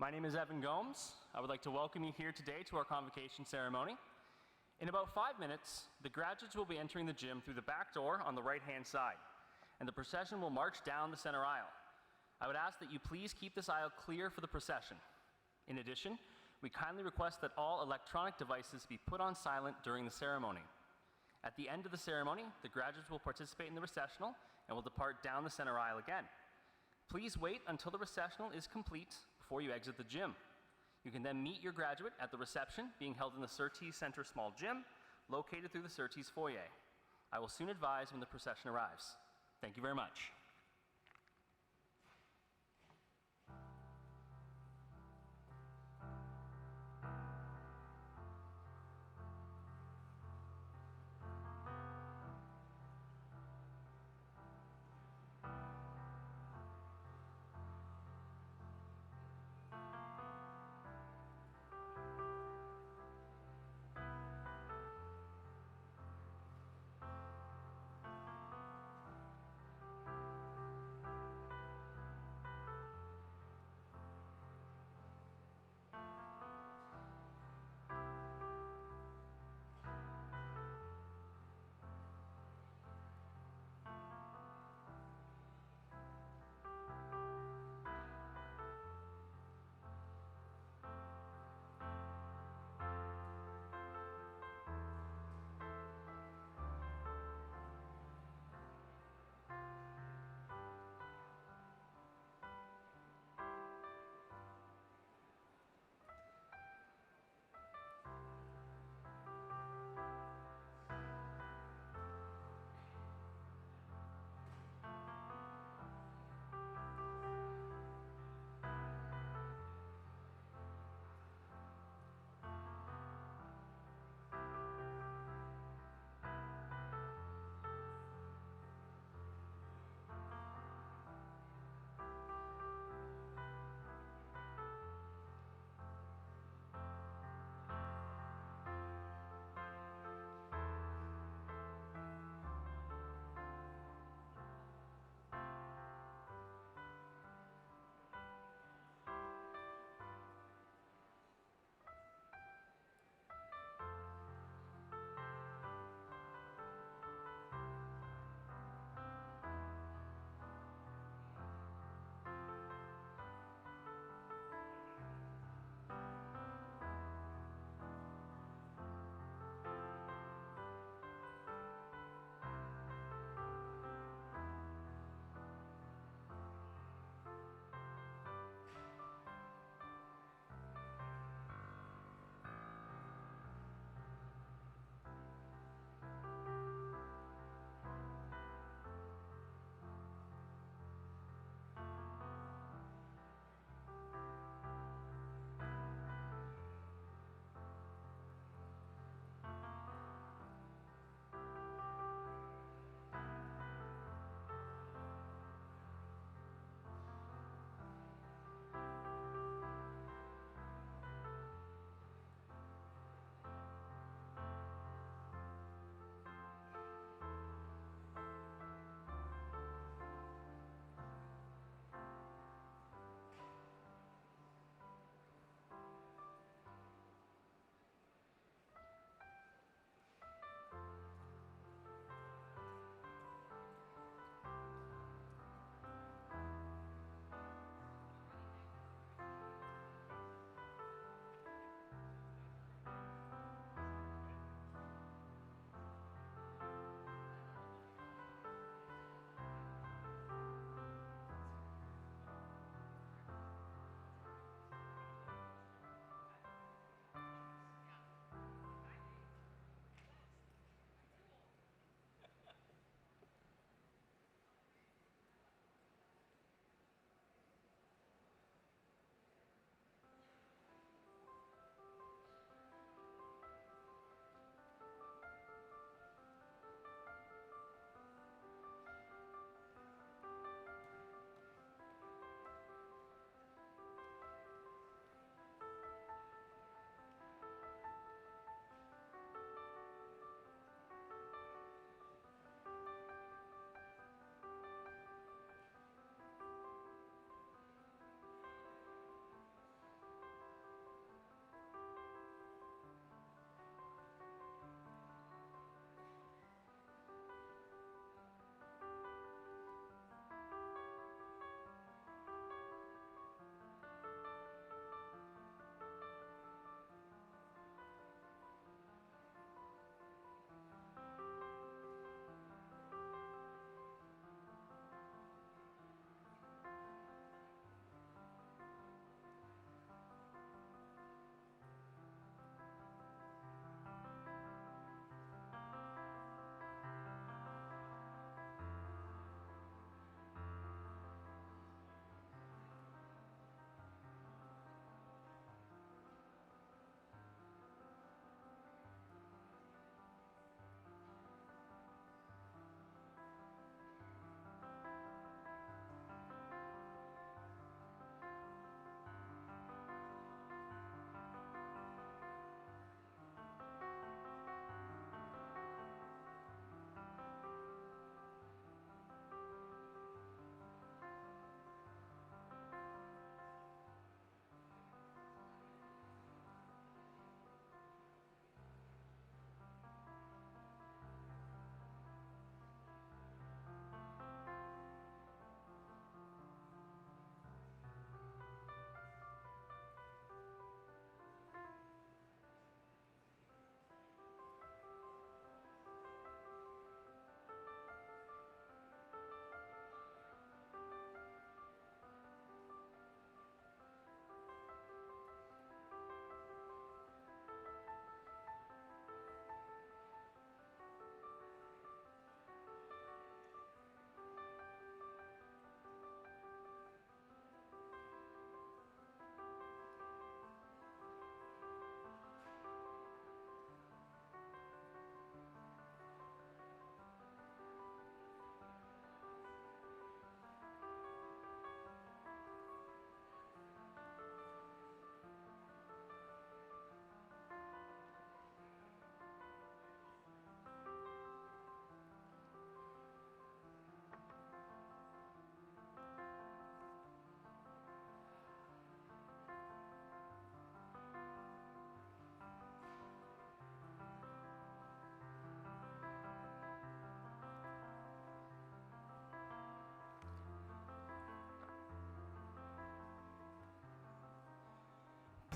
My name is Evan Gomes. I would like to welcome you here today to our convocation ceremony. In about 5 minutes, the graduates will be entering the gym through the back door on the right-hand side, and the procession will march down the center aisle. I would ask that you please keep this aisle clear for the procession. In addition, we kindly request that all electronic devices be put on silent during the ceremony. At the end of the ceremony, the graduates will participate in the recessional and will depart down the center aisle again. Please wait until the recessional is complete before you exit the gym. You can then meet your graduate at the reception being held in the Surtees Center Small Gym, located through the Surtees Foyer. I will soon advise when the procession arrives. Thank you very much.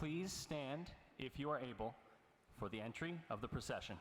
please stand, if you are able, for the entry of the procession.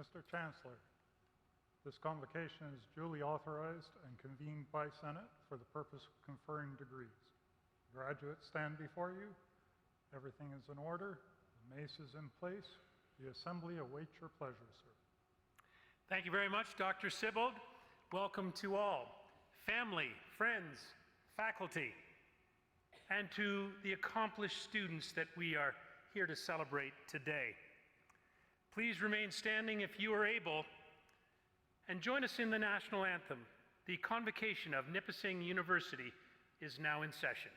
Mr. Chancellor, this convocation is duly authorized and convened by Senate for the purpose of conferring degrees. Graduates stand before you. Everything is in order. The mace is in place. The assembly awaits your pleasure, sir. Thank you very much, Dr. Sibbald. Welcome to all, family, friends, faculty, and to the accomplished students that we are here to celebrate today. Please remain standing if you are able, and join us in the national anthem. The Convocation of Nipissing University is now in session.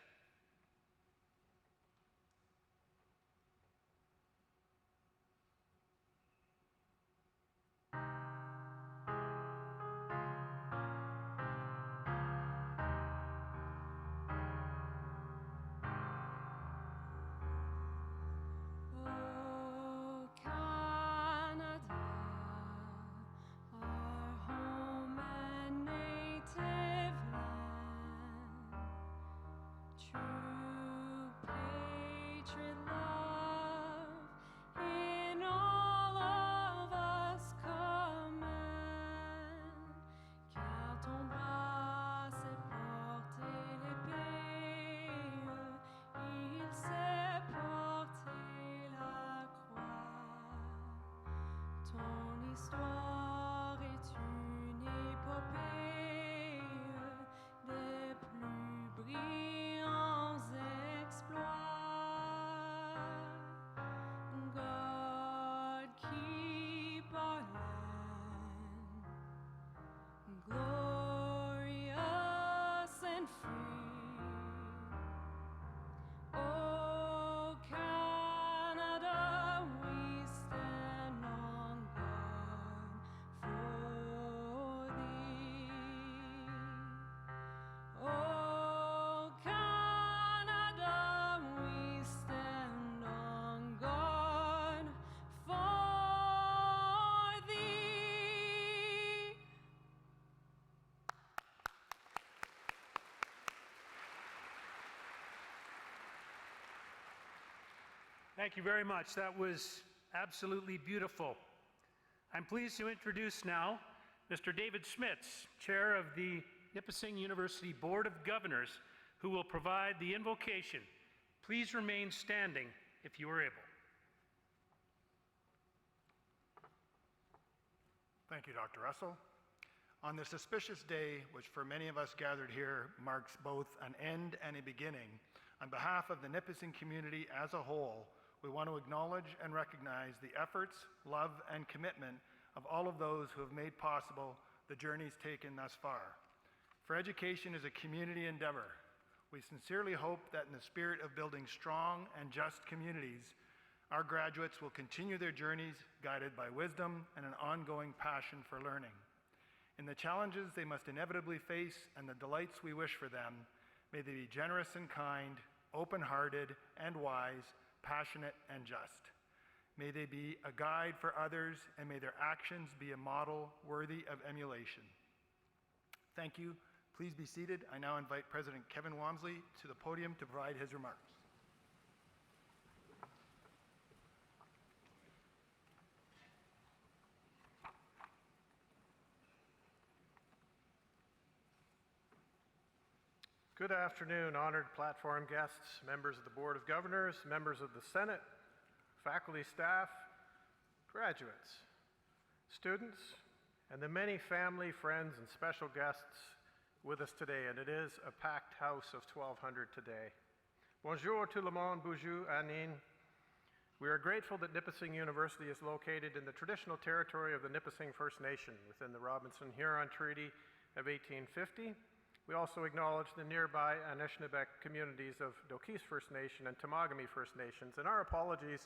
L'histoire est une épopée des plus brillants exploits. God keep our land glorious and free. Oh, Canada, we stand on guard for thee. Oh, Canada, we stand on guard for thee. Thank you very much. That was absolutely beautiful. I'm pleased to introduce now Mr. David Schmitz, Chair of the Nipissing University Board of Governors, who will provide the invocation. Please remain standing if you are able. Thank you, Dr. Russell. On this auspicious day, which for many of us gathered here marks both an end and a beginning, on behalf of the Nipissing community as a whole, we want to acknowledge and recognize the efforts, love, and commitment of all of those who have made possible the journeys taken thus far. For education is a community endeavor. We sincerely hope that in the spirit of building strong and just communities, our graduates will continue their journeys guided by wisdom and an ongoing passion for learning. In the challenges they must inevitably face and the delights we wish for them, may they be generous and kind, open-hearted and wise, passionate and just. May they be a guide for others, and may their actions be a model worthy of emulation. Thank you. Please be seated. I now invite President Kevin Walmsley to the podium to provide his remarks. Good afternoon, honored platform guests, members of the Board of Governors, members of the Senate, faculty, staff, graduates, students, and the many family, friends, and special guests with us today, and it is a packed house of 1,200 today. Bonjour tout le monde, bonjour Anine. We are grateful that Nipissing University is located in the traditional territory of the Nipissing First Nation within the Robinson-Huron Treaty of 1850. We also acknowledge the nearby Anishinaabeg communities of Dokis First Nation and Temagami First Nations. And our apologies,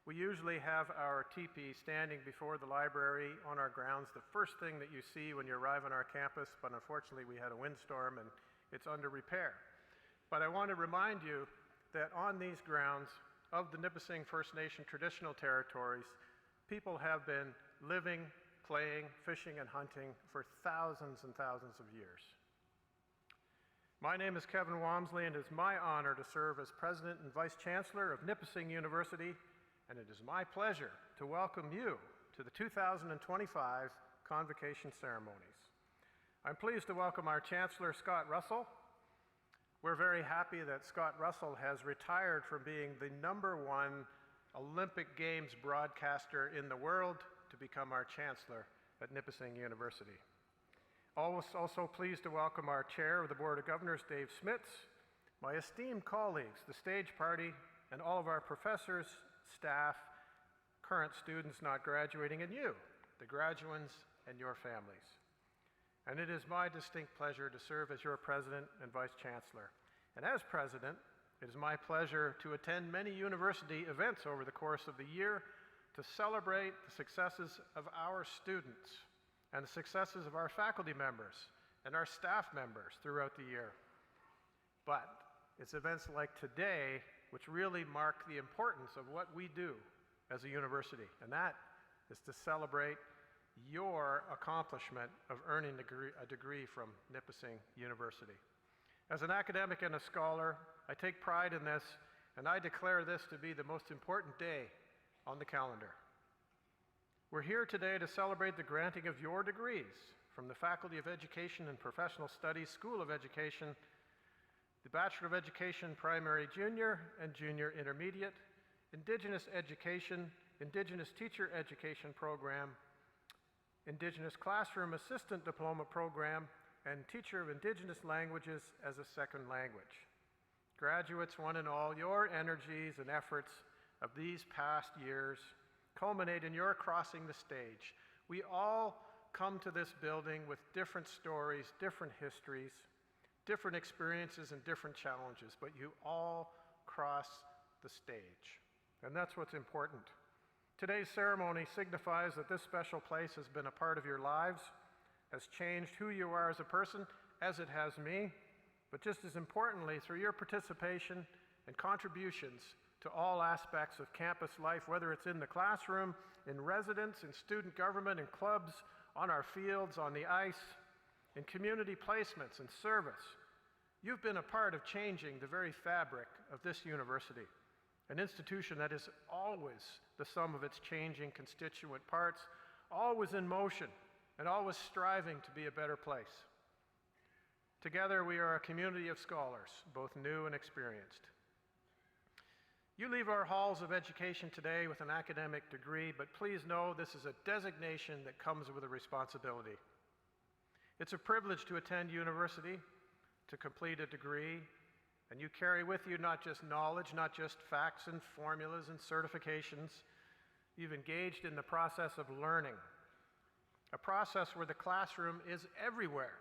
we usually have our teepee standing before the library on our grounds, the first thing that you see when you arrive on our campus, but unfortunately we had a windstorm and it's under repair. But I want to remind you that on these grounds of the Nipissing First Nation traditional territories, people have been living, playing, fishing, and hunting for thousands and thousands of years. My name is Kevin Walmsley, and it is my honor to serve as President and Vice Chancellor of Nipissing University, and it is my pleasure to welcome you to the 2025 Convocation ceremonies. I'm pleased to welcome our Chancellor, Scott Russell. We're very happy that Scott Russell has retired from being the #1 Olympic Games broadcaster in the world to become our Chancellor at Nipissing University. Also pleased to welcome our Chair of the Board of Governors, Dave Smits, my esteemed colleagues, the stage party, and all of our professors, staff, current students not graduating, and you, the graduands, and your families. And it is my distinct pleasure to serve as your President and Vice Chancellor. And as President, it is my pleasure to attend many university events over the course of the year to celebrate the successes of our students and the successes of our faculty members and our staff members throughout the year. But it's events like today which really mark the importance of what we do as a university, and that is to celebrate your accomplishment of earning a degree from Nipissing University. As an academic and a scholar, I take pride in this, and I declare this to be the most important day on the calendar. We're here today to celebrate the granting of your degrees from the Faculty of Education and Professional Studies School of Education, the Bachelor of Education Primary Junior and Junior Intermediate, Indigenous Education, Indigenous Teacher Education Program, Indigenous Classroom Assistant Diploma Program, and Teacher of Indigenous Languages as a Second Language. Graduates, one and all, your energies and efforts of these past years culminate in your crossing the stage. We all come to this building with different stories, different histories, different experiences and different challenges, but you all cross the stage. And that's what's important. Today's ceremony signifies that this special place has been a part of your lives, has changed who you are as a person, as it has me, but just as importantly, through your participation and contributions to all aspects of campus life, whether it's in the classroom, in residence, in student government, in clubs, on our fields, on the ice, in community placements and service. You've been a part of changing the very fabric of this university, an institution that is always the sum of its changing constituent parts, always in motion and always striving to be a better place. Together, we are a community of scholars, both new and experienced. You leave our halls of education today with an academic degree, but please know this is a designation that comes with a responsibility. It's a privilege to attend university, to complete a degree, and you carry with you not just knowledge, not just facts and formulas and certifications. You've engaged in the process of learning, a process where the classroom is everywhere.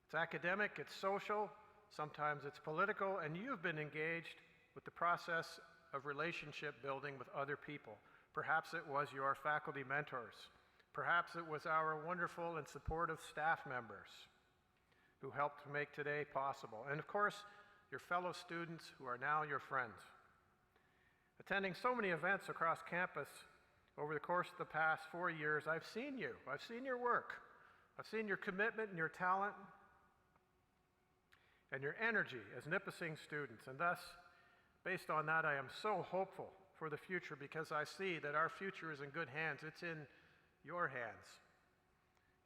It's academic, it's social, sometimes it's political, and you've been engaged with the process of relationship building with other people. Perhaps it was your faculty mentors. Perhaps it was our wonderful and supportive staff members who helped make today possible. And of course, your fellow students who are now your friends. Attending so many events across campus over the course of the past 4 years, I've seen you. I've seen your work. I've seen your commitment and your talent and your energy as Nipissing students. And thus, based on that, I am so hopeful for the future because I see that our future is in good hands. It's in your hands.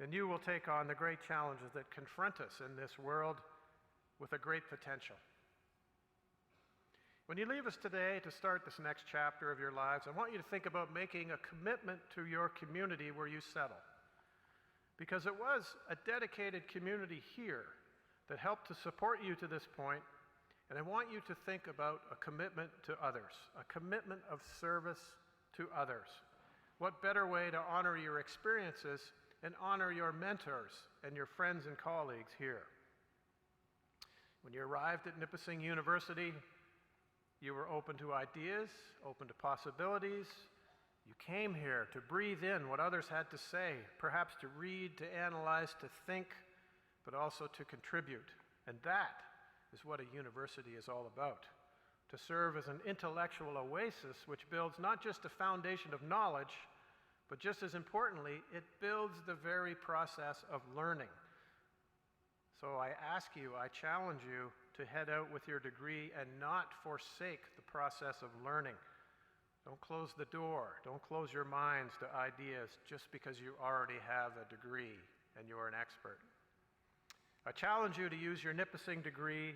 And you will take on the great challenges that confront us in this world with a great potential. When you leave us today to start this next chapter of your lives, I want you to think about making a commitment to your community where you settle. Because it was a dedicated community here that helped to support you to this point, and I want you to think about a commitment to others, a commitment of service to others. What better way to honor your experiences and honor your mentors and your friends and colleagues here? When you arrived at Nipissing University, you were open to ideas, open to possibilities. You came here to breathe in what others had to say, perhaps to read, to analyze, to think, but also to contribute. And that is what a university is all about, to serve as an intellectual oasis which builds not just a foundation of knowledge, but just as importantly, it builds the very process of learning. So I ask you, I challenge you to head out with your degree and not forsake the process of learning. Don't close the door. Don't close your minds to ideas just because you already have a degree and you're an expert. I challenge you to use your Nipissing degree,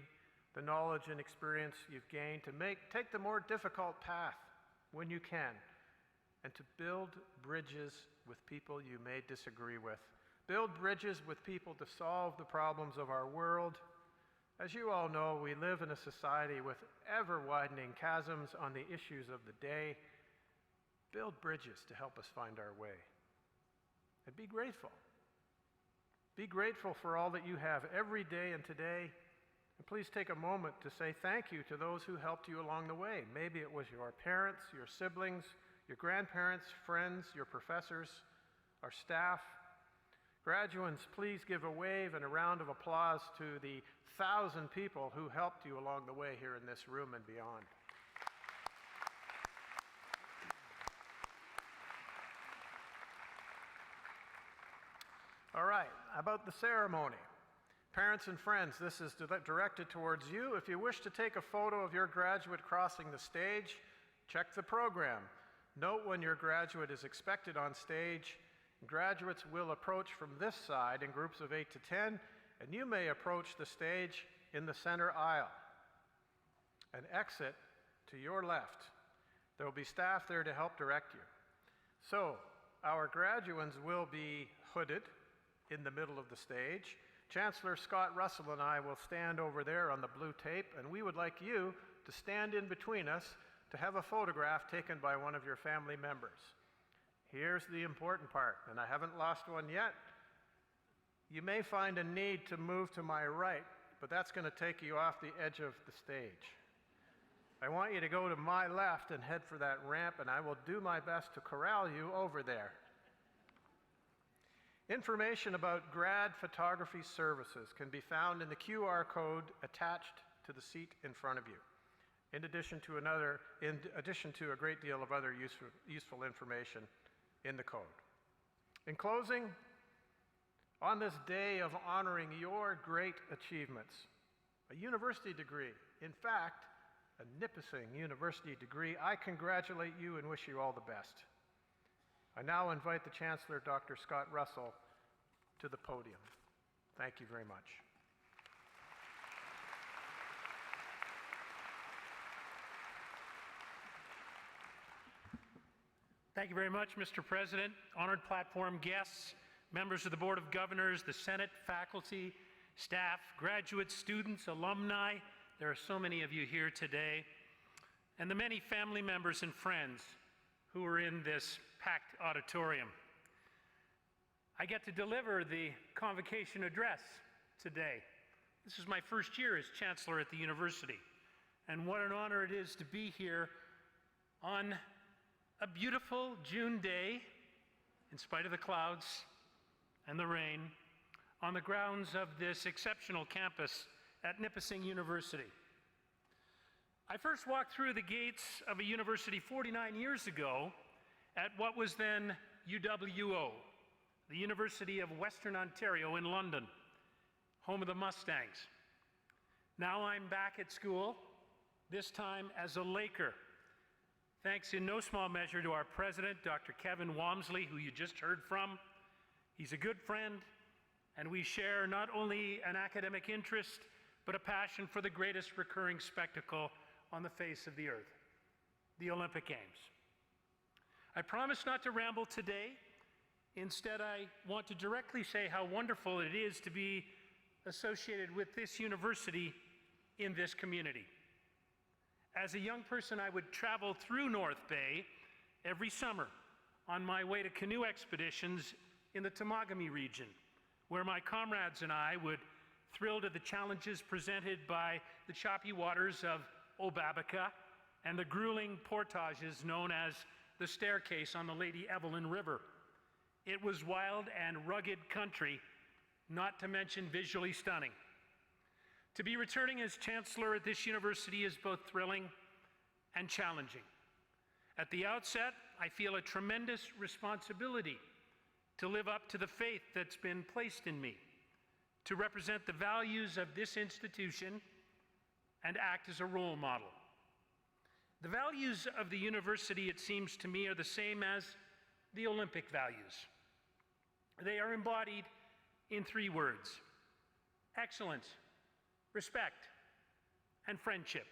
the knowledge and experience you've gained, to take the more difficult path when you can, and to build bridges with people you may disagree with. Build bridges with people to solve the problems of our world. As you all know, we live in a society with ever-widening chasms on the issues of the day. Build bridges to help us find our way. And be grateful. Be grateful for all that you have every day and today. And please take a moment to say thank you to those who helped you along the way. Maybe it was your parents, your siblings, your grandparents, friends, your professors, our staff. Graduates, please give a wave and a round of applause to the 1,000 people who helped you along the way here in this room and beyond. All right, about the ceremony. Parents and friends, this is directed towards you. If you wish to take a photo of your graduate crossing the stage, check the program. Note when your graduate is expected on stage. Graduates will approach from this side in groups of 8 to 10, and you may approach the stage in the center aisle and exit to your left. There will be staff there to help direct you. So, our graduands will be hooded in the middle of the stage. Chancellor Scott Russell and I will stand over there on the blue tape, and we would like you to stand in between us to have a photograph taken by one of your family members. Here's the important part, and I haven't lost one yet. You may find a need to move to my right, but that's going to take you off the edge of the stage. I want you to go to my left and head for that ramp, and I will do my best to corral you over there. Information about grad photography services can be found in the QR code attached to the seat in front of you, in addition to a great deal of other useful information in the code. In closing, on this day of honoring your great achievements, a university degree, in fact, a Nipissing University degree, I congratulate you and wish you all the best. I now invite the Chancellor, Dr. Scott Russell, to the podium. Thank you very much. Thank you very much, Mr. President, honored platform guests, members of the Board of Governors, the Senate, faculty, staff, graduates, students, alumni. There are so many of you here today, and the many family members and friends who are in this packed auditorium. I get to deliver the convocation address today. This is my first year as Chancellor at the university, and what an honor it is to be here on a beautiful June day, in spite of the clouds and the rain, on the grounds of this exceptional campus at Nipissing University. I first walked through the gates of a university 49 years ago at what was then UWO, the University of Western Ontario in London, home of the Mustangs. Now I'm back at school, this time as a Laker. Thanks in no small measure to our president, Dr. Kevin Walmsley, who you just heard from. He's a good friend, and we share not only an academic interest, but a passion for the greatest recurring spectacle on the face of the earth, the Olympic Games. I promise not to ramble today. Instead, I want to directly say how wonderful it is to be associated with this university in this community. As a young person, I would travel through North Bay every summer on my way to canoe expeditions in the Temagami region, where my comrades and I would thrill to the challenges presented by the choppy waters of Obabaca and the grueling portages known as the staircase on the Lady Evelyn River. It was wild and rugged country, not to mention visually stunning. To be returning as Chancellor at this university is both thrilling and challenging. At the outset, I feel a tremendous responsibility to live up to the faith that's been placed in me, to represent the values of this institution and act as a role model. The values of the university, it seems to me, are the same as the Olympic values. They are embodied in 3 words: excellence, respect, and friendship.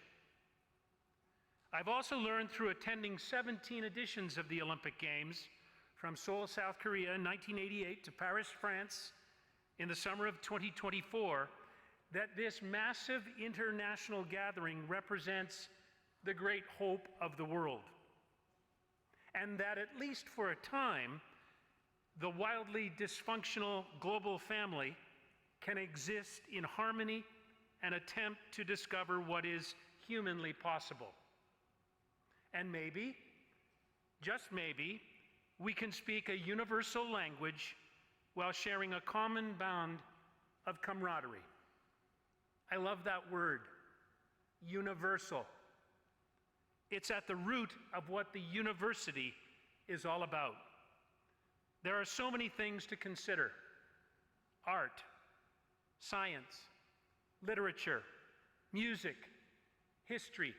I've also learned through attending 17 editions of the Olympic Games, from Seoul, South Korea in 1988 to Paris, France in the summer of 2024, that this massive international gathering represents the great hope of the world. And that at least for a time, the wildly dysfunctional global family can exist in harmony and attempt to discover what is humanly possible. And maybe, just maybe, we can speak a universal language while sharing a common bond of camaraderie. I love that word, universal. It's at the root of what the university is all about. There are so many things to consider: art, science, literature, music, history,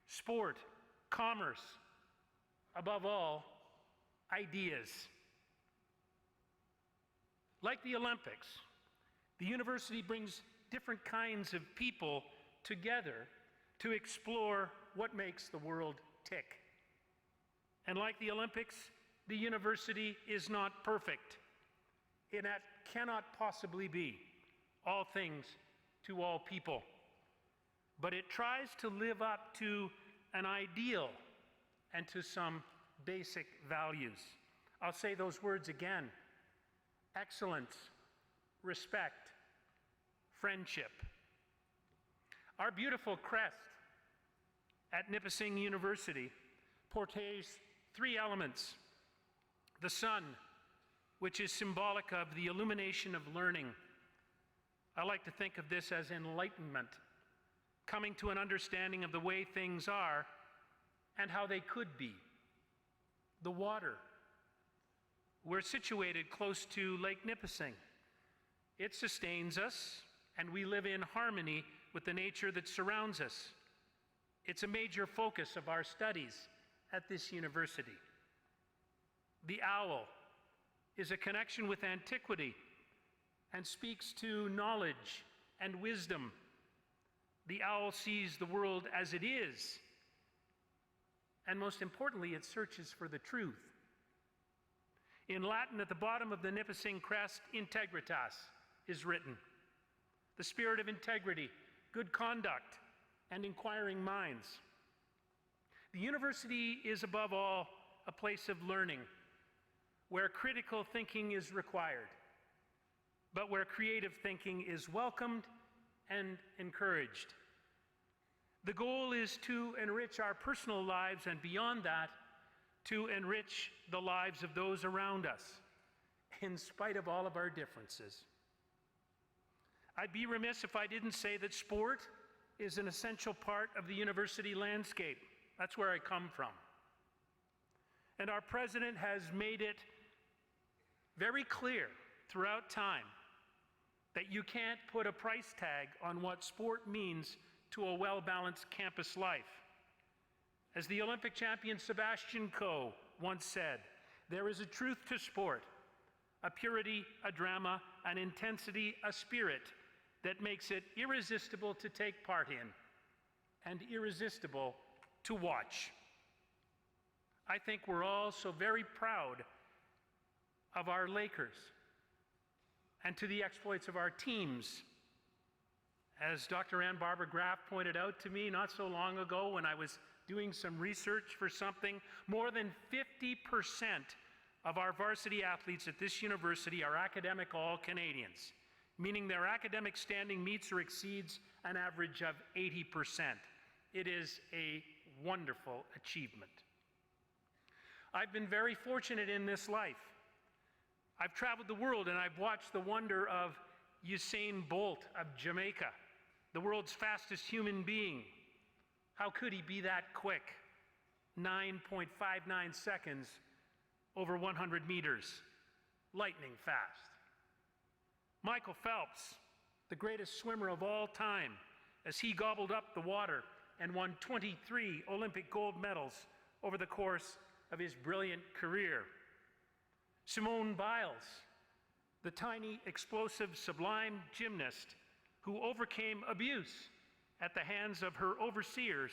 sport, commerce, above all, ideas. Like the Olympics, the university brings different kinds of people together to explore what makes the world tick. And like the Olympics, the university is not perfect. It cannot possibly be all things to all people. But it tries to live up to an ideal and to some basic values. I'll say those words again: excellence, respect, friendship. Our beautiful crest at Nipissing University portrays 3 elements: the sun, which is symbolic of the illumination of learning. I like to think of this as enlightenment, coming to an understanding of the way things are and how they could be. The water. We're situated close to Lake Nipissing. It sustains us, and we live in harmony with the nature that surrounds us. It's a major focus of our studies at this university. The owl is a connection with antiquity and speaks to knowledge and wisdom. The owl sees the world as it is, and most importantly, it searches for the truth. In Latin, at the bottom of the Nipissing crest, integritas is written. The spirit of integrity, good conduct, and inquiring minds. The university is above all a place of learning, where critical thinking is required, but where creative thinking is welcomed and encouraged. The goal is to enrich our personal lives, and beyond that, to enrich the lives of those around us, in spite of all of our differences. I'd be remiss if I didn't say that sport is an essential part of the university landscape. That's where I come from. And our president has made it very clear throughout time that you can't put a price tag on what sport means to a well-balanced campus life. As the Olympic champion Sebastian Coe once said, there is a truth to sport, a purity, a drama, an intensity, a spirit that makes it irresistible to take part in and irresistible to watch. I think we're all so very proud of our Lakers and to the exploits of our teams. As Dr. Ann Barbara Graff pointed out to me not so long ago when I was doing some research for something, more than 50% of our varsity athletes at this university are academic all-Canadians, meaning their academic standing meets or exceeds an average of 80%. It is a wonderful achievement. I've been very fortunate in this life. I've traveled the world and I've watched the wonder of Usain Bolt of Jamaica, the world's fastest human being. How could he be that quick? 9.59 seconds over 100 meters. Lightning fast. Michael Phelps, the greatest swimmer of all time, as he gobbled up the water and won 23 Olympic gold medals over the course of his brilliant career. Simone Biles, the tiny, explosive, sublime gymnast who overcame abuse at the hands of her overseers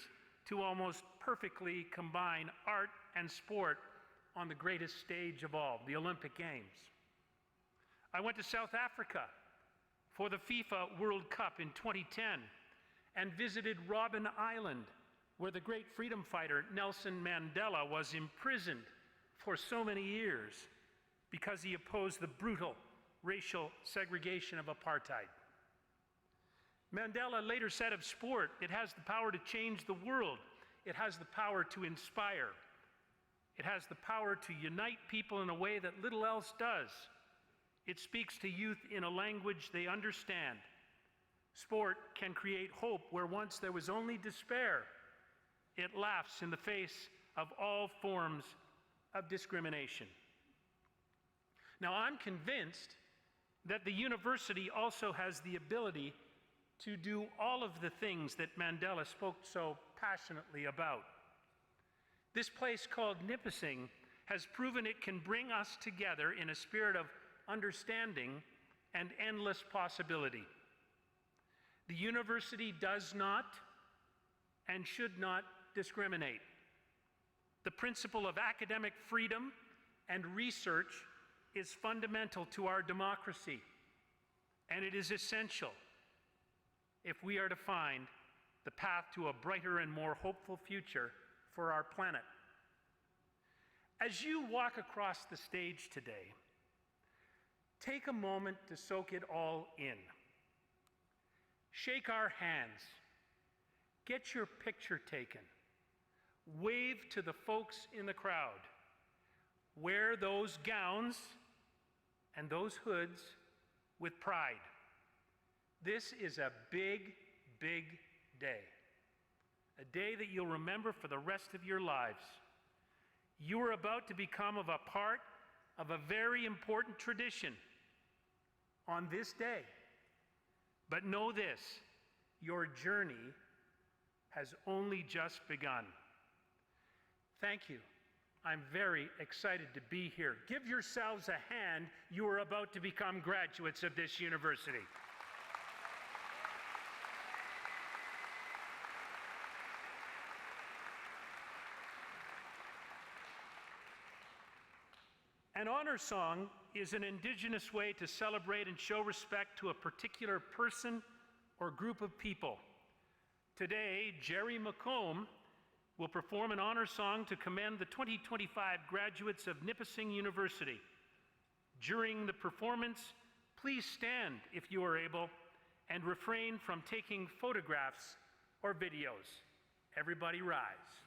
to almost perfectly combine art and sport on the greatest stage of all, the Olympic Games. I went to South Africa for the FIFA World Cup in 2010 and visited Robben Island, where the great freedom fighter Nelson Mandela was imprisoned for so many years because he opposed the brutal racial segregation of apartheid. Mandela later said of sport, it has the power to change the world. It has the power to inspire. It has the power to unite people in a way that little else does. It speaks to youth in a language they understand. Sport can create hope where once there was only despair. It laughs in the face of all forms of discrimination. Now, I'm convinced that the university also has the ability to do all of the things that Mandela spoke so passionately about. This place called Nipissing has proven it can bring us together in a spirit of understanding and endless possibility. The university does not and should not discriminate. The principle of academic freedom and research is fundamental to our democracy, and it is essential if we are to find the path to a brighter and more hopeful future for our planet. As you walk across the stage today, take a moment to soak it all in. Shake our hands. Get your picture taken. Wave to the folks in the crowd. Wear those gowns and those hoods with pride. This is a big, big day. A day that you'll remember for the rest of your lives. You are about to become a part of a very important tradition on this day. But know this, your journey has only just begun. Thank you. I'm very excited to be here. Give yourselves a hand. You are about to become graduates of this university. An honor song is an Indigenous way to celebrate and show respect to a particular person or group of people. Today, Jerry McComb will perform an honor song to commend the 2025 graduates of Nipissing University. During the performance, please stand if you are able and refrain from taking photographs or videos. Everybody rise.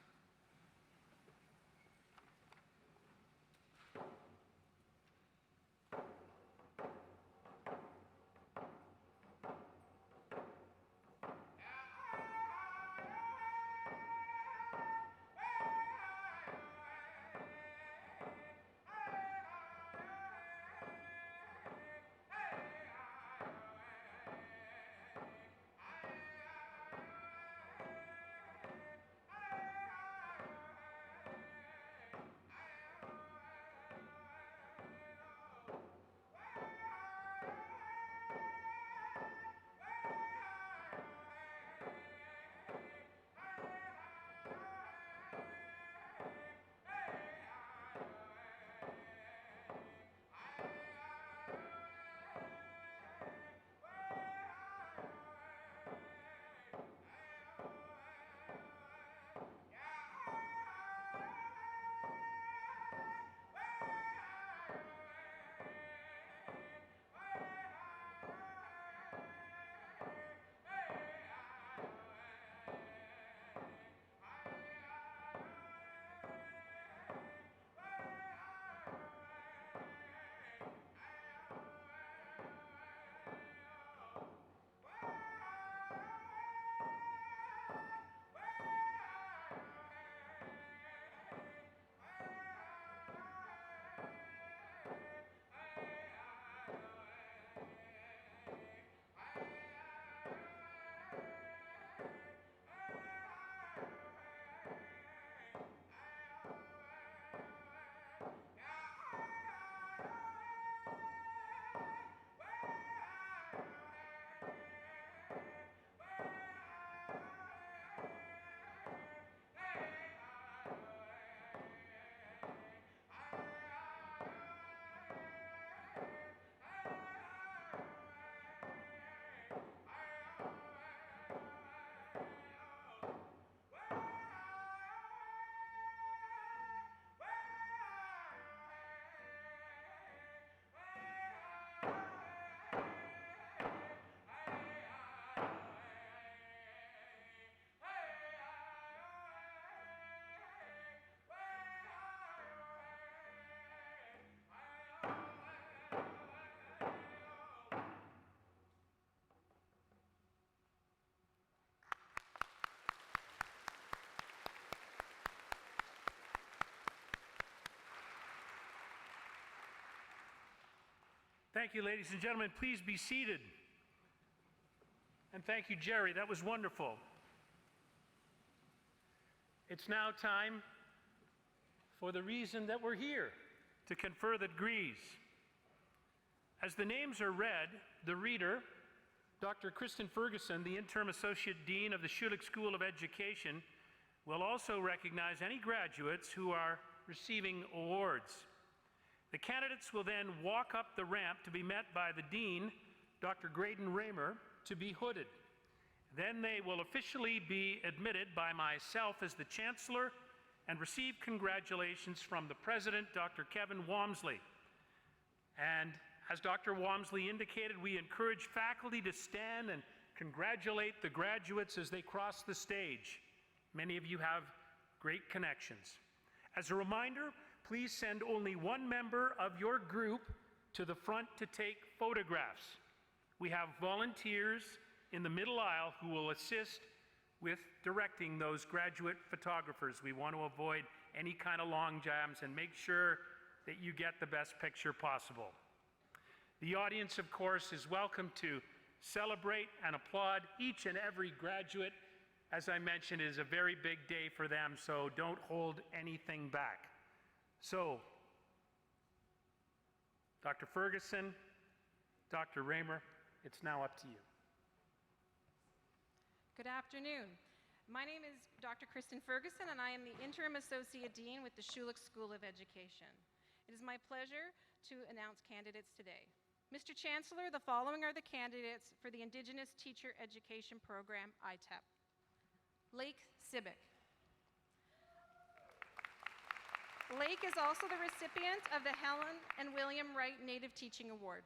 Thank you, ladies and gentlemen. Please be seated. And thank you, Jerry. That was wonderful. It's now time for the reason that we're here, to confer the degrees. As the names are read, the reader, Dr. Kristen Ferguson, the Interim Associate Dean of the Schulich School of Education, will also recognize any graduates who are receiving awards. The candidates will then walk up the ramp to be met by the Dean, Dr. Graydon Raymer, to be hooded. Then they will officially be admitted by myself as the Chancellor and receive congratulations from the President, Dr. Kevin Walmsley. And as Dr. Walmsley indicated, we encourage faculty to stand and congratulate the graduates as they cross the stage. Many of you have great connections. As a reminder, please send only one member of your group to the front to take photographs. We have volunteers in the middle aisle who will assist with directing those graduate photographers. We want to avoid any kind of long jams and make sure that you get the best picture possible. The audience, of course, is welcome to celebrate and applaud each and every graduate. As I mentioned, it is a very big day for them, so don't hold anything back. So, Dr. Ferguson, Dr. Raymer, it's now up to you. Good afternoon. My name is Dr. Kristen Ferguson, and I am the Interim Associate Dean with the Schulich School of Education. It is my pleasure to announce candidates today. Mr. Chancellor, the following are the candidates for the Indigenous Teacher Education Program, ITEP. Lake Sibic. Lake is also the recipient of the Helen and William Wright Native Teaching Award.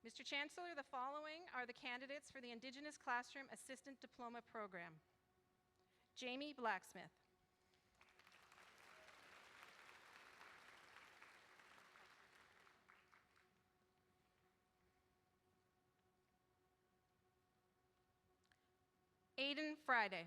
Mr. Chancellor, the following are the candidates for the Indigenous Classroom Assistant Diploma Program. Jamie Blacksmith. Aiden Friday.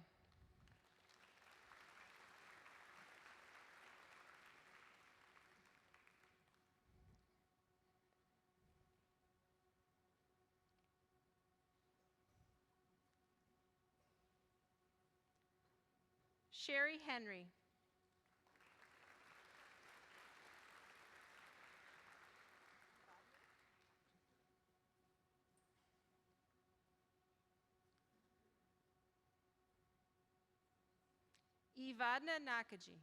Sherry Henry. Ivadna Nakaji.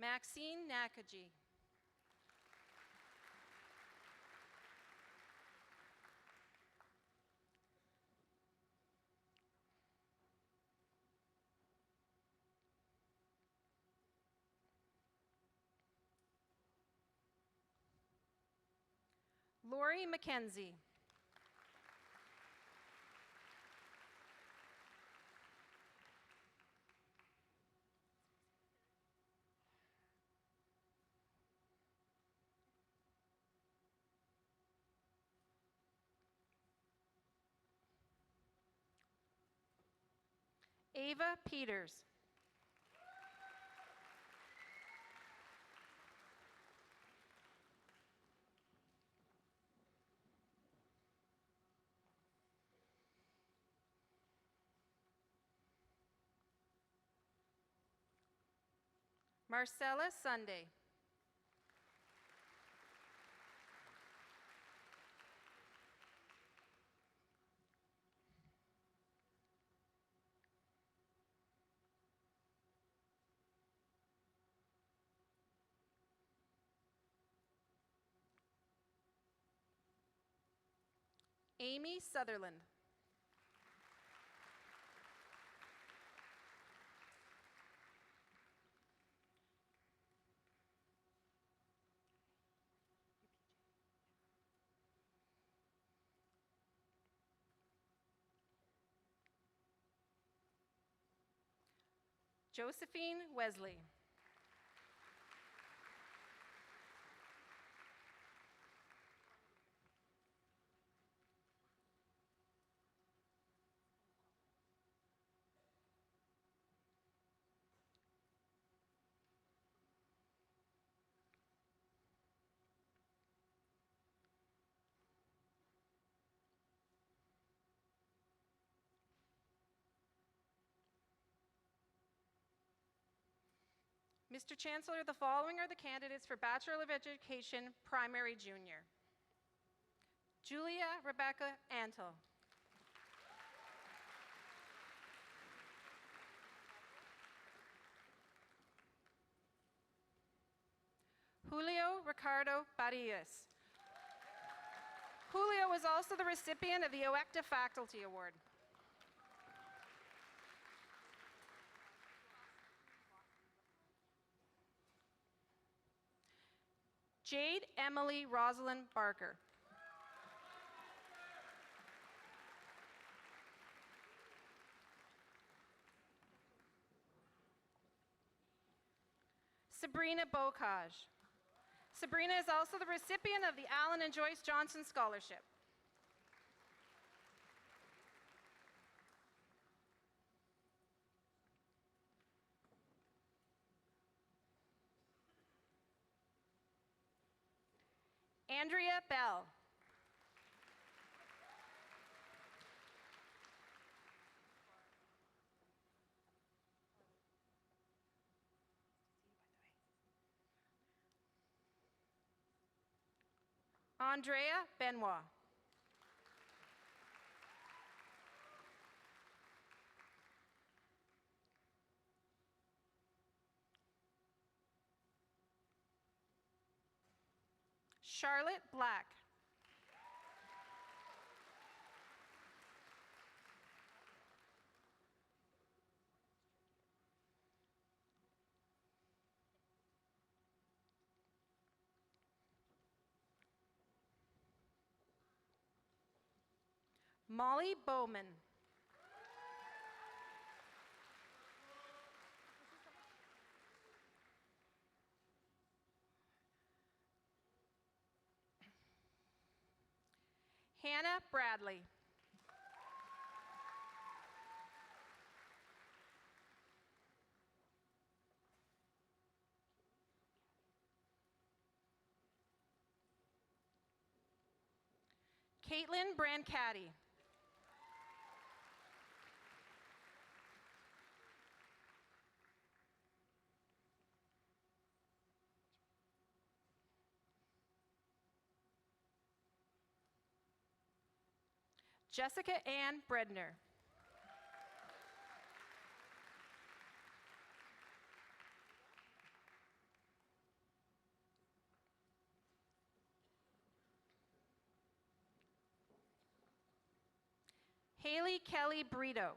Maxine Nakaji. Lori McKenzie. Ava Peters. Marcella Sunday. Amy Sutherland. Josephine Wesley. Mr. Chancellor, the following are the candidates for Bachelor of Education, Primary Junior. Julia Rebecca Antle. Julio Ricardo Barrios. Julio was also the recipient of the OECTA Faculty Award. Jade Emily Rosalind Barker. Sabrina Bocage. Sabrina is also the recipient of the Alan and Joyce Johnson Scholarship. Andrea Bell. Andrea Benoit. Charlotte Black. Molly Bowman. Hannah Bradley. Caitlin Brancati. Jessica Ann Bredner. Haley Kelly Brito.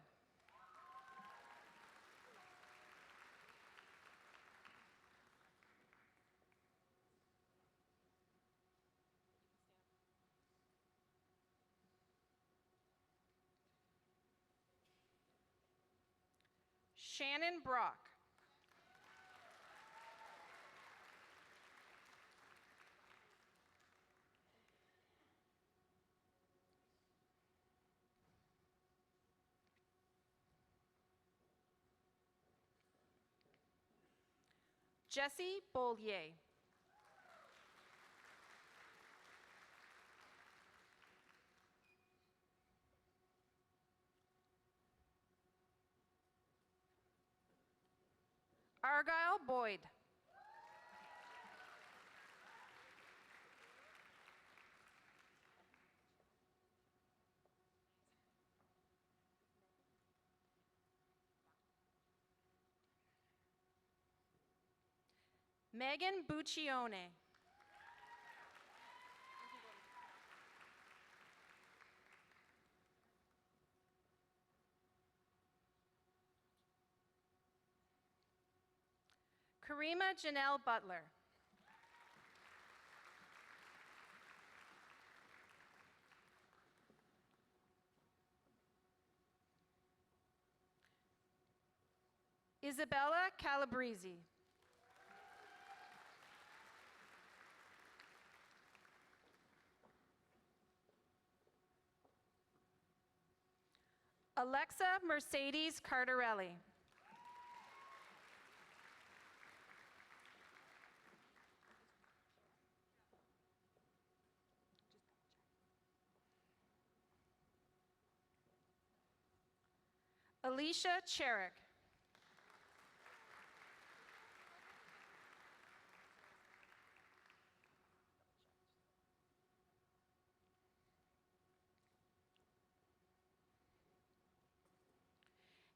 Shannon Brock. Jessie Bollier. Argyle Boyd. Megan Buccione. Karima Janelle Butler. Isabella Calabrese. Alexa Mercedes Cardarelli. Alicia Cherrick.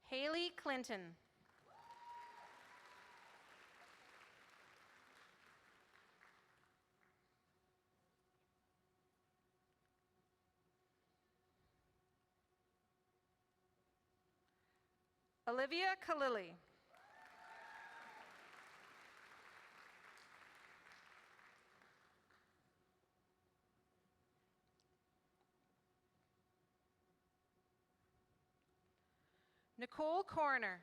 Haley Clinton. Olivia Khalili. Nicole Coroner.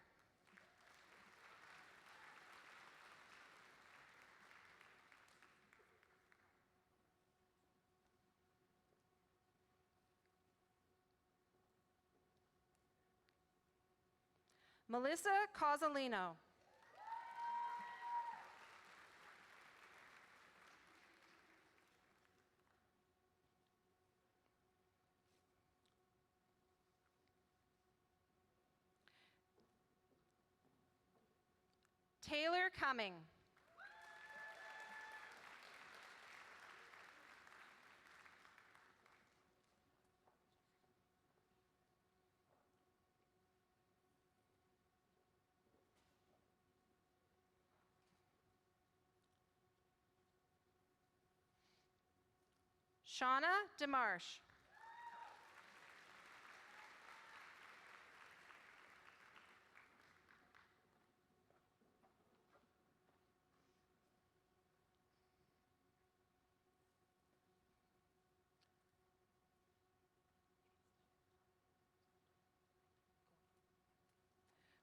Melissa Cozzolino. Taylor Cumming. Shauna DeMarsh.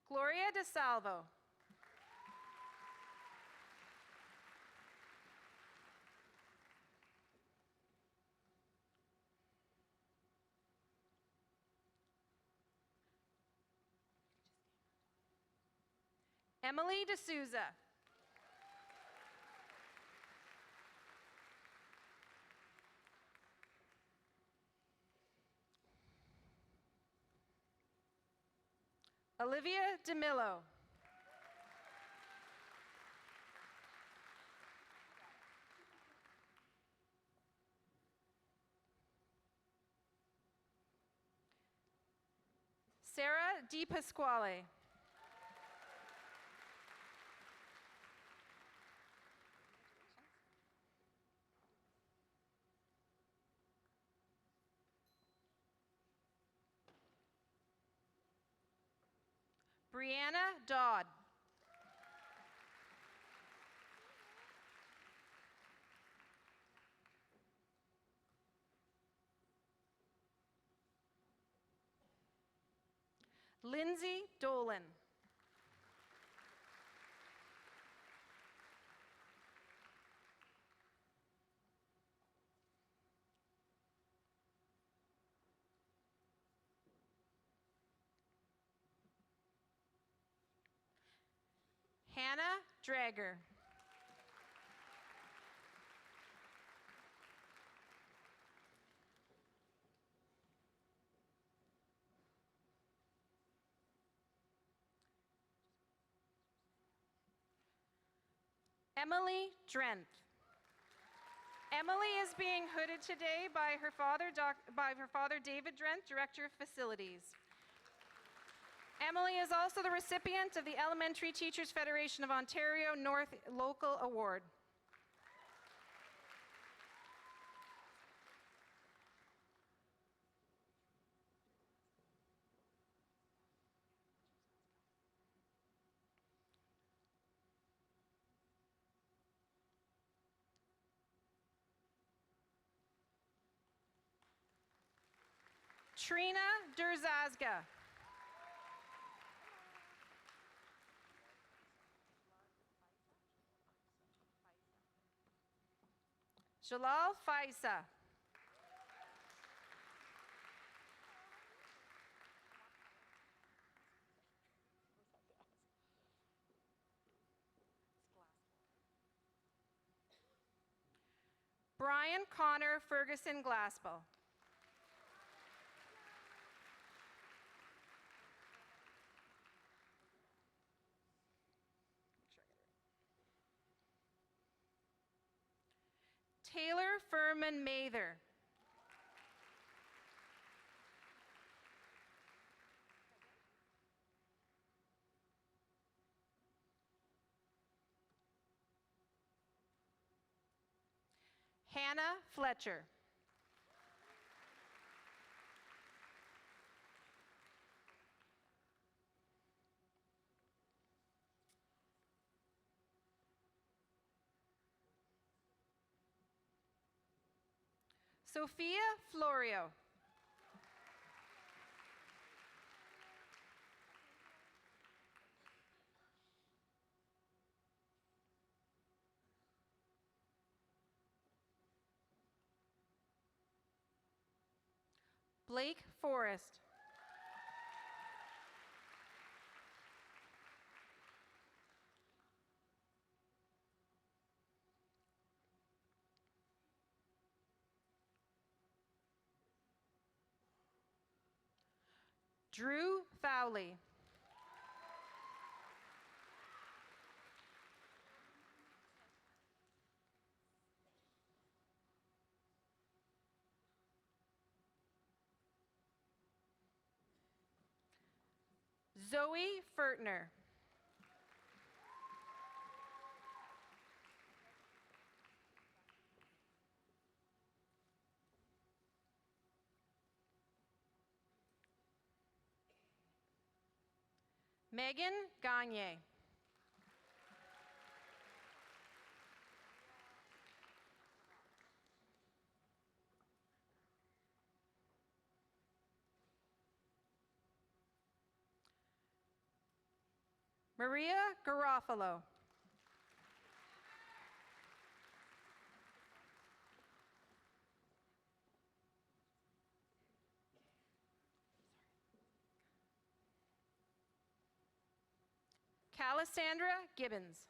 Gloria DeSalvo. Emily D'Souza. Olivia DeMillo. Sarah DiPasquale. Brianna Dodd. Lindsay Dolan. Hannah Drager. Emily Drenth. Emily is being hooded today by her father, David Drenth, Director of Facilities. Emily is also the recipient of the Elementary Teachers Federation of Ontario North Local Award. Trina Durzazga. Jalal Faisa. Brian Connor Ferguson Glaspel. Taylor Furman Mather. Hannah Fletcher. Sophia Florio. Blake Forrest. Drew Fowley. Zoe Fertner. Megan Gagne. Maria Garofalo. Calisandra Gibbons.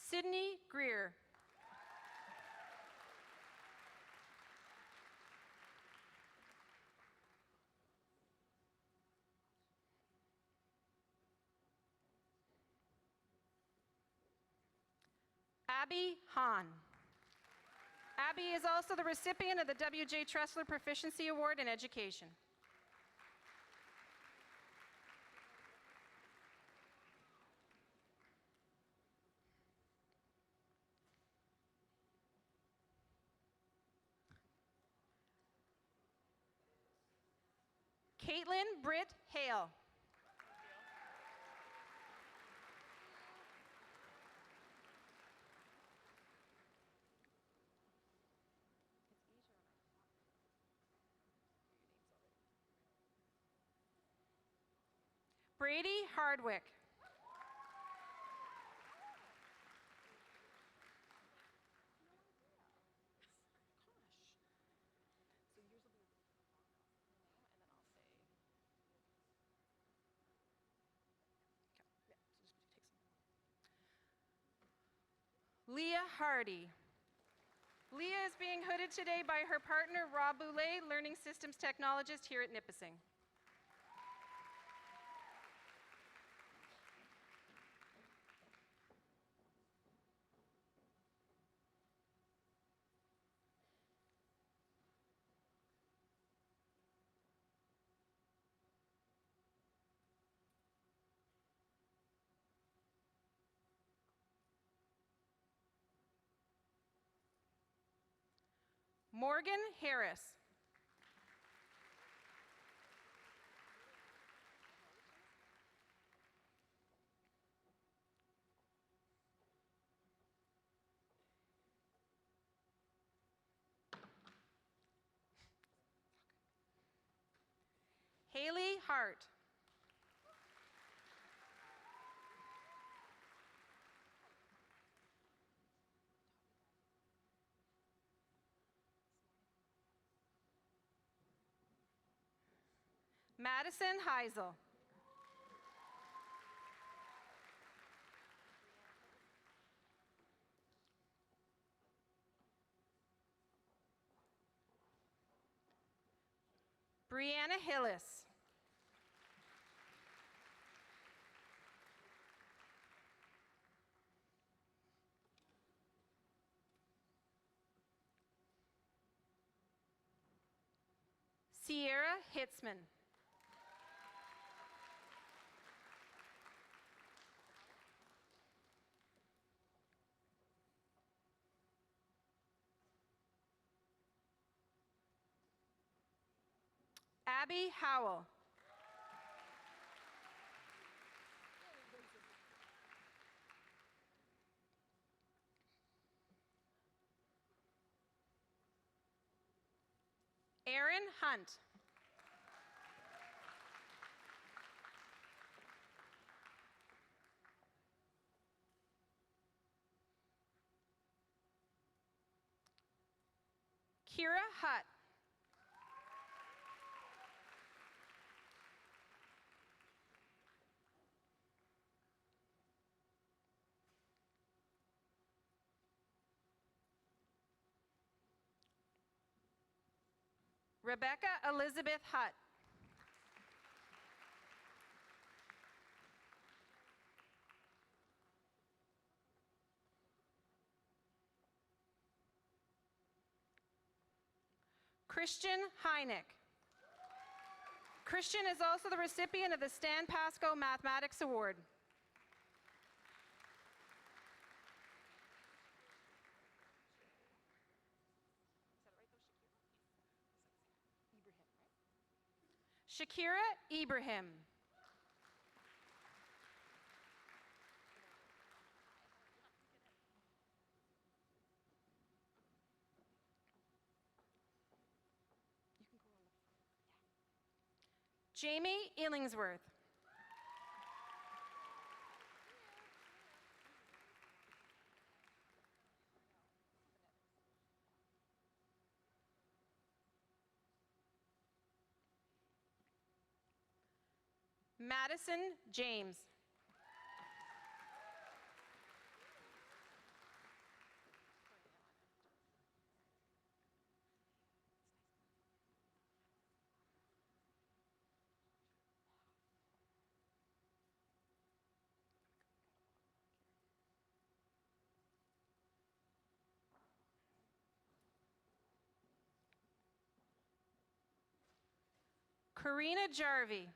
Sydney Greer. Abby Hahn. Abby is also the recipient of the W.J. Tressler Proficiency Award in Education. Caitlin Britt Hale. Brady Hardwick. Leah Hardy. Leah is being hooded today by her partner, Rob Boulay, Learning Systems Technologist here at Nipissing. Morgan Harris. Haley Hart. Madison Heisel. Brianna Hillis. Sierra Hitzman. Abby Howell. Aaron Hunt. Kira Hutt. Rebecca Elizabeth Hutt. Christian Heineck. Christian is also the recipient of the Stan Pascoe Mathematics Award. Shakira Ibrahim. Jamie Illingsworth. Madison James. Karina Jarvie.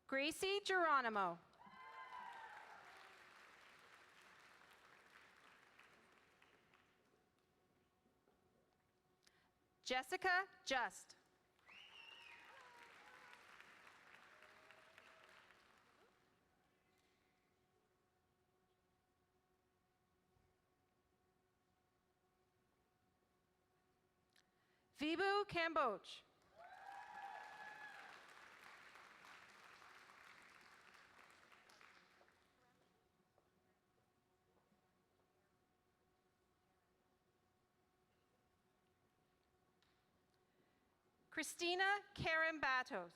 Gracie Geronimo. Jessica Just. Vibu Camboch. Christina Karen Batos.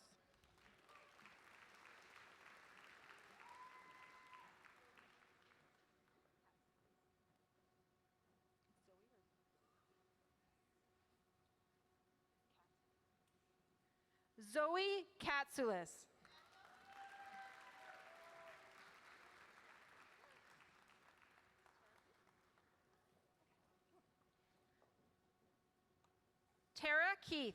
Zoe Katsoulis. Tara Keith.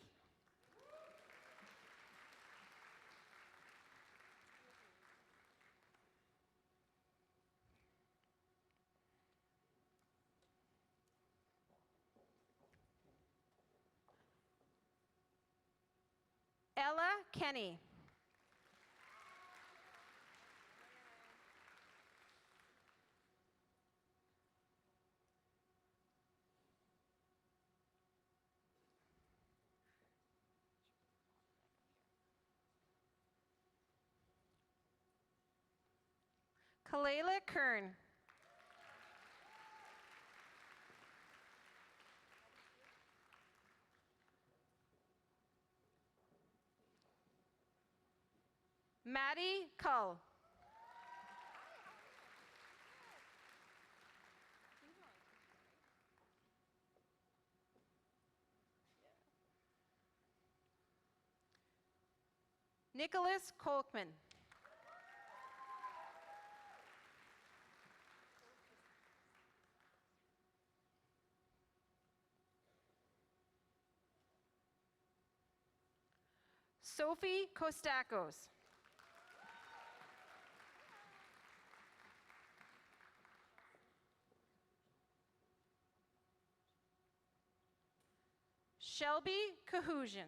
Ella Kenny. Kalela Kern. Maddie Cull. Nicholas Kolkman. Sophie Kostakos. Shelby Kahujian.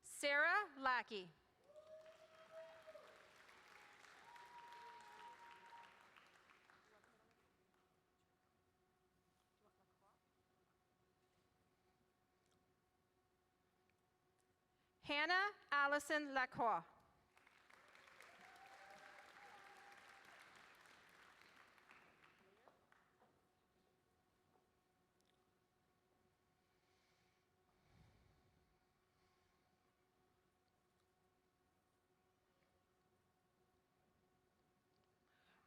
Sarah Lackey. Hannah Allison Lacroix.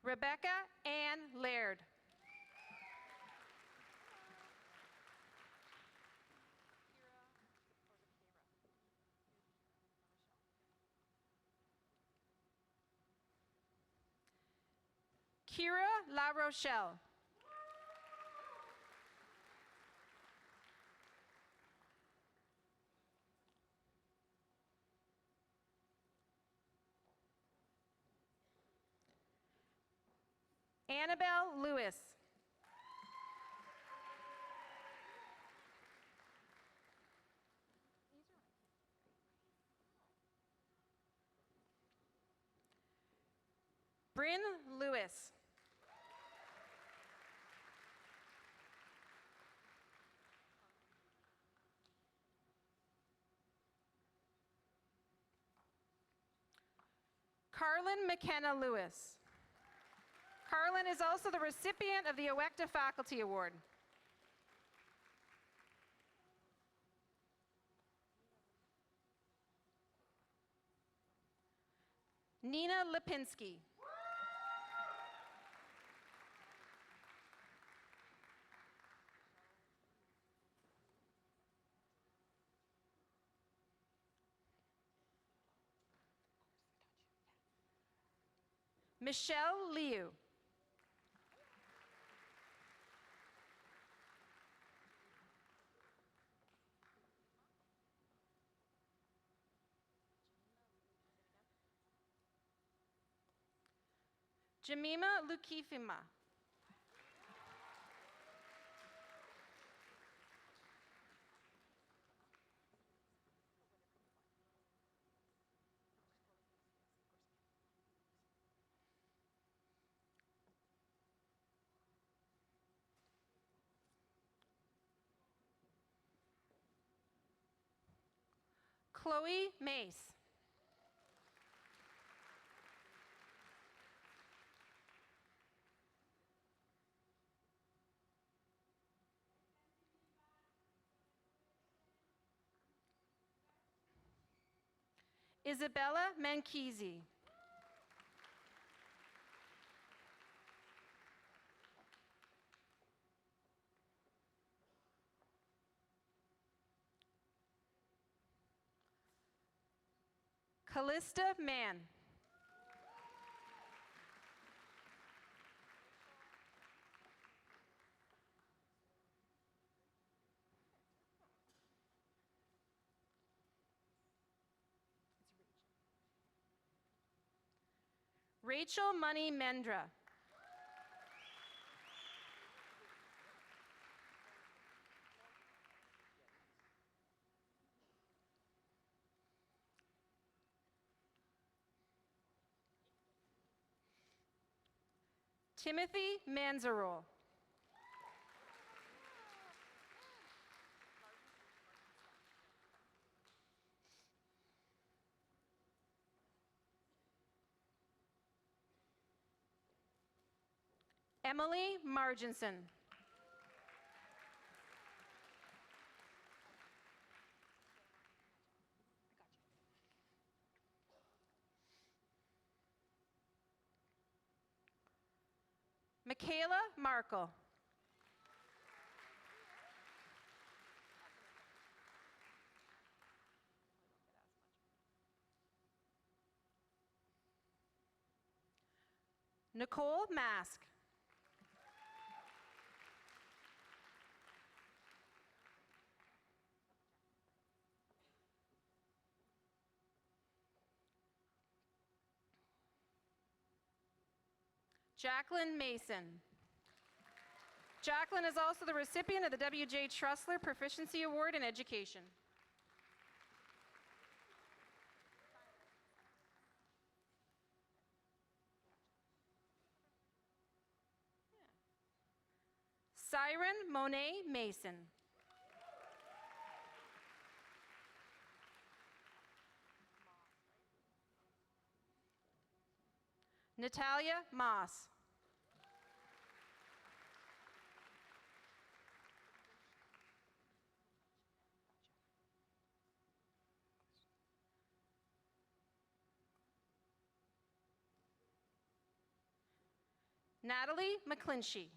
Rebecca Ann Laird. Kira La Rochelle. Annabelle Lewis. Bryn Lewis. Carlin McKenna Lewis. Carlin is also the recipient of the OECTA Faculty Award. Nina Lipinski. Michelle Liu. Jamima Lukifima. Chloe Mace. Isabella Mankizi. Callista Mann. Rachel Money Mendra. Timothy Manzarol. Emily Marginson. Michaela Markle. Nicole Mask. Jacqueline Mason. Jacqueline is also the recipient of the W.J. Trussler Proficiency Award in Education. Siren Monet Mason. Natalia Moss. Natalie McClinchy.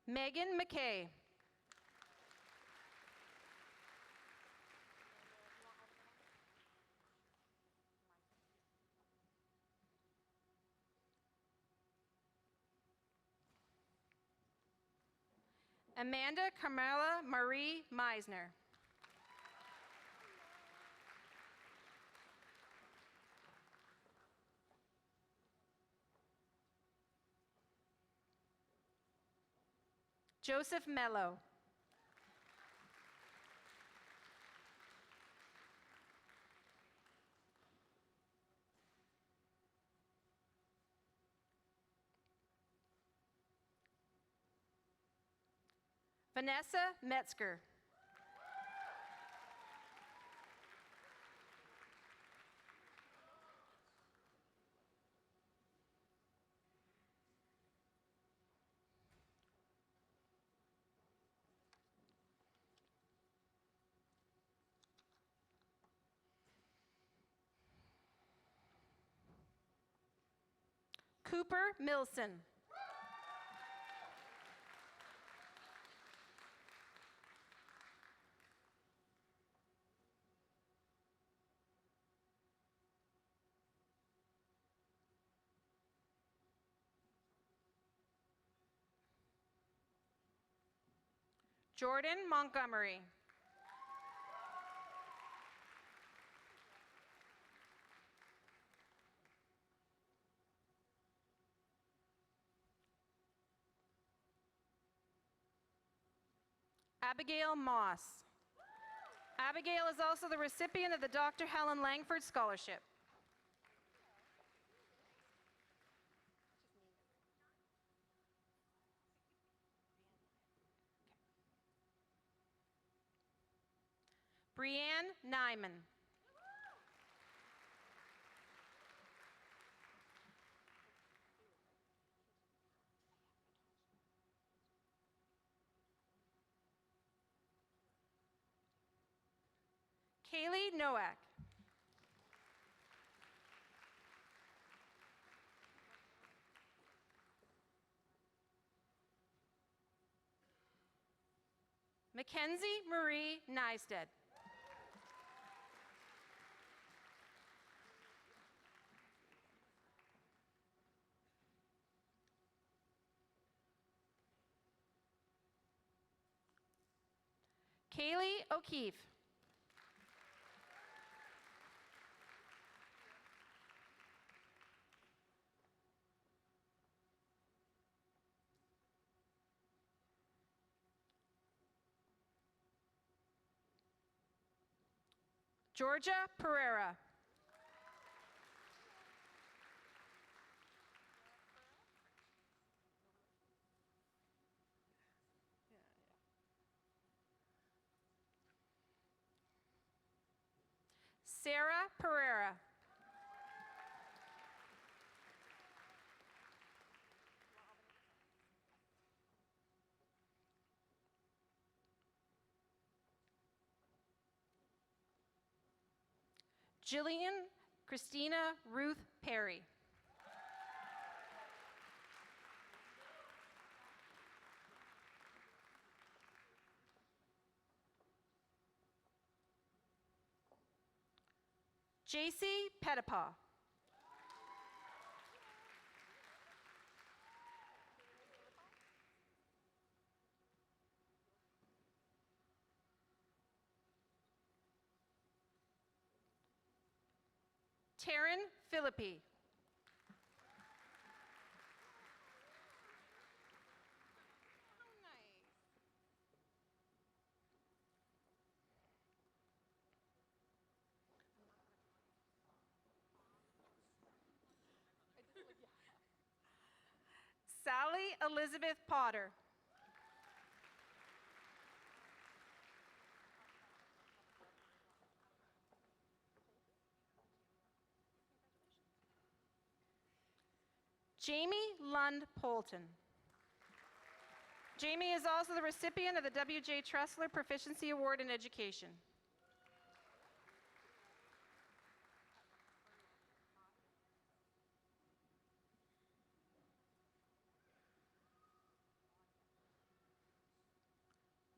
Megan McKay. Amanda Carmela Marie Meisner. Joseph Mello. Vanessa Metzger. Cooper Milson. Jordan Montgomery. Abigail Moss. Abigail is also the recipient of the Dr. Helen Langford Scholarship. Brianne Nyman. Kaylee Nowak. Mackenzie Marie Neisted. Kaylee O'Keefe. Georgia Pereira. Sarah Pereira. Jillian Christina Ruth Perry. JC Pettipaw. Taryn Philippi. Sally Elizabeth Potter. Jamie Lund Polton. Jamie is also the recipient of the W.J. Tressler Proficiency Award in Education.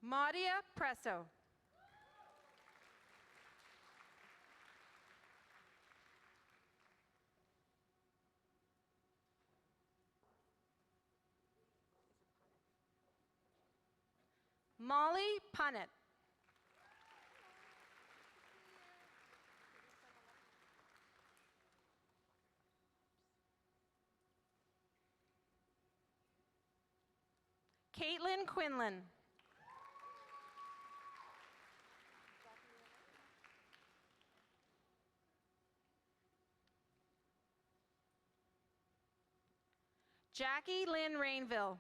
Madia Presso. Molly Punnett. Caitlin Quinlan. Jackie Lynn Rainville.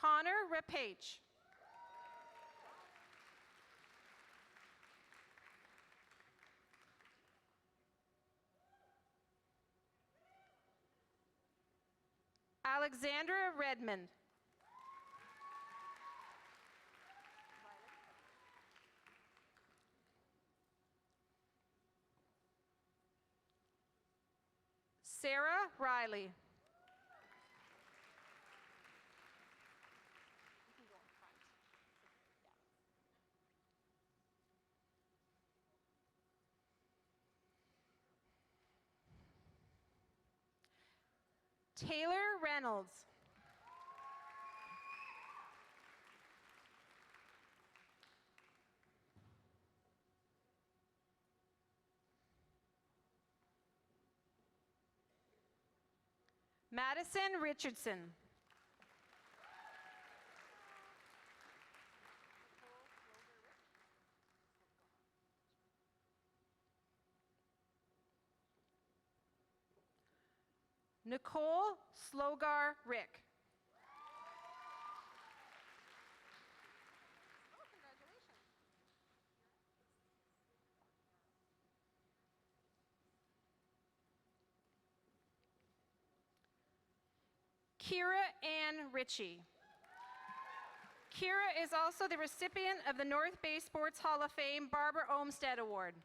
Connor Repage. Alexandra Redmond. Sarah Riley. Taylor Reynolds. Madison Richardson. Nicole Slogar Rick. Kira Ann Ritchie. Kira is also the recipient of the North Bay Sports Hall of Fame Barbara Olmsted Award.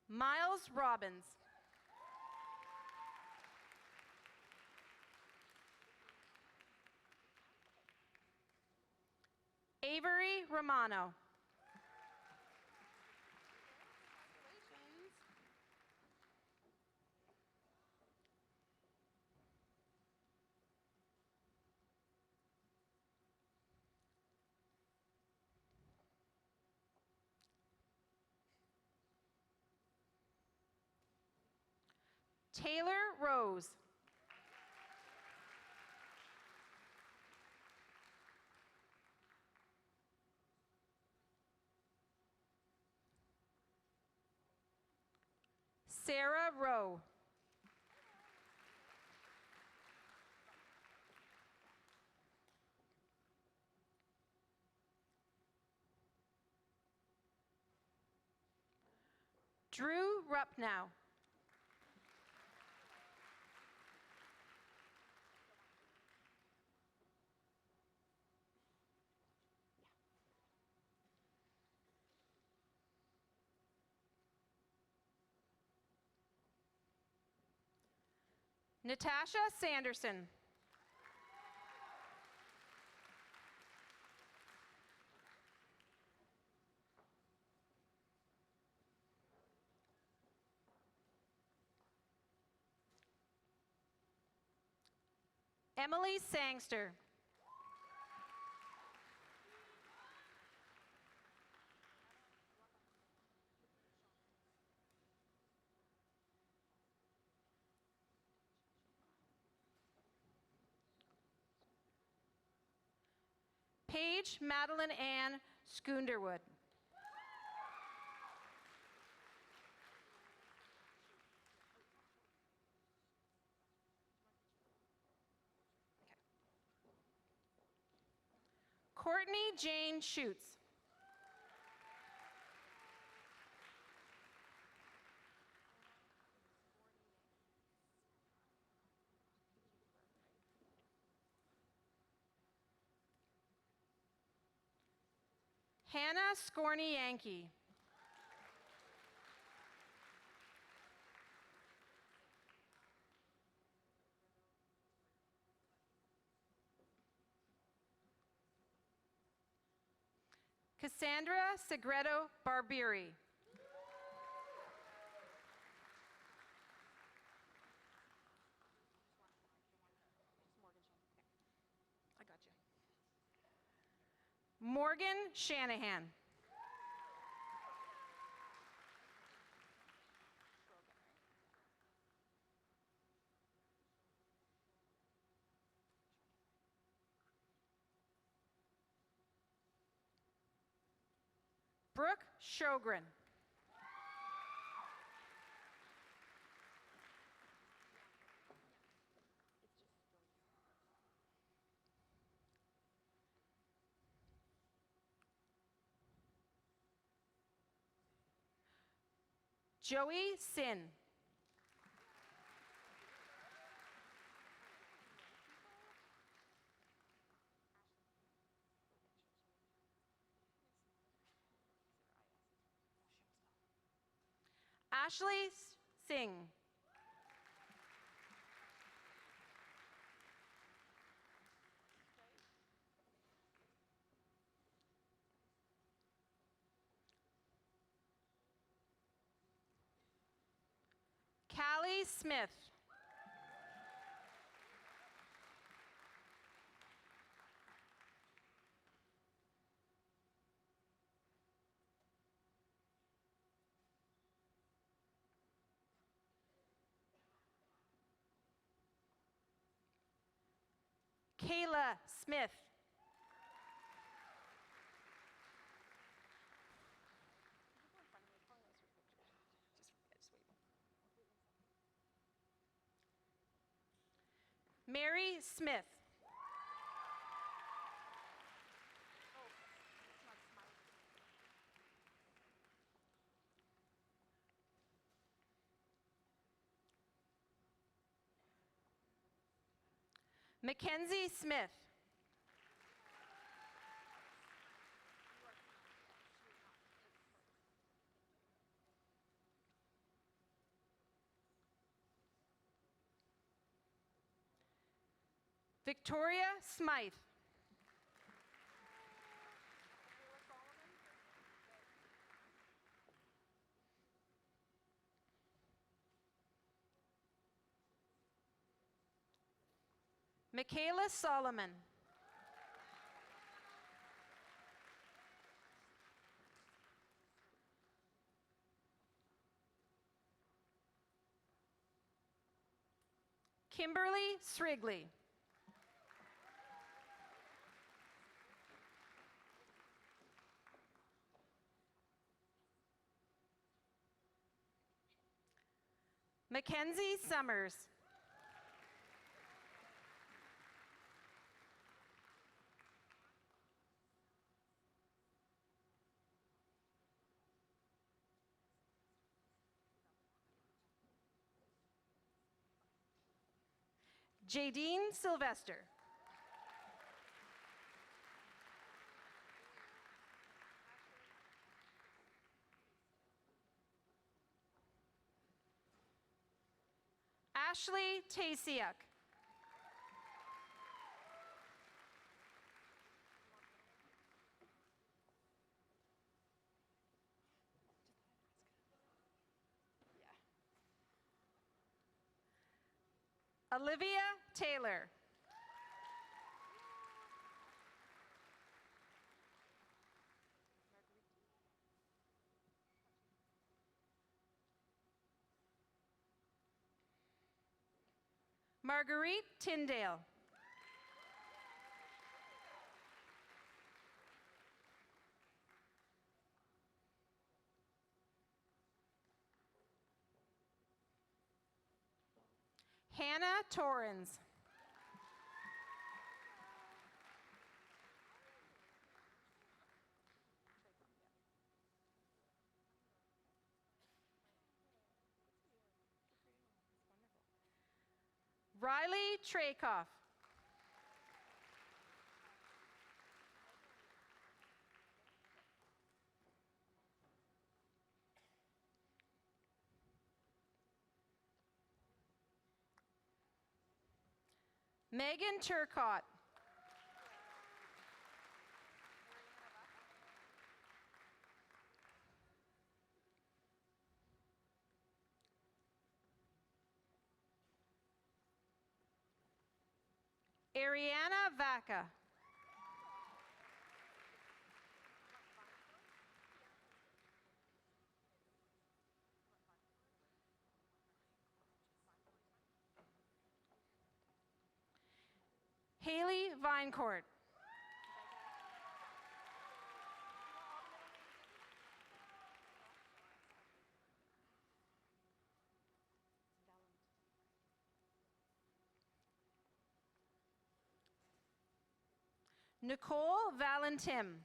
Miles Robbins. Avery Romano. Taylor Rose. Sarah Rowe. Drew Rupnow. Natasha Sanderson. Emily Sangster. Paige Madeline Ann Skunderwood. Courtney Jane Schutz. Hannah Scorney Yankee. Cassandra Segredo Barbieri. I got you. Morgan Shanahan. Brooke Sjogren. Joey Sin. Ashley Singh. Callie Smith. Kayla Smith. Mary Smith. Mackenzie Smith. Victoria Smythe. Michaela Solomon. Kimberly Srigley. Mackenzie Summers. Jadine Sylvester. Ashley Tasiuk. Olivia Taylor. Marguerite Tyndale. Hannah Torrens. Riley Trakoff. Megan Turcott. Ariana Vaca. Haley Vinecourt. Nicole Valentim.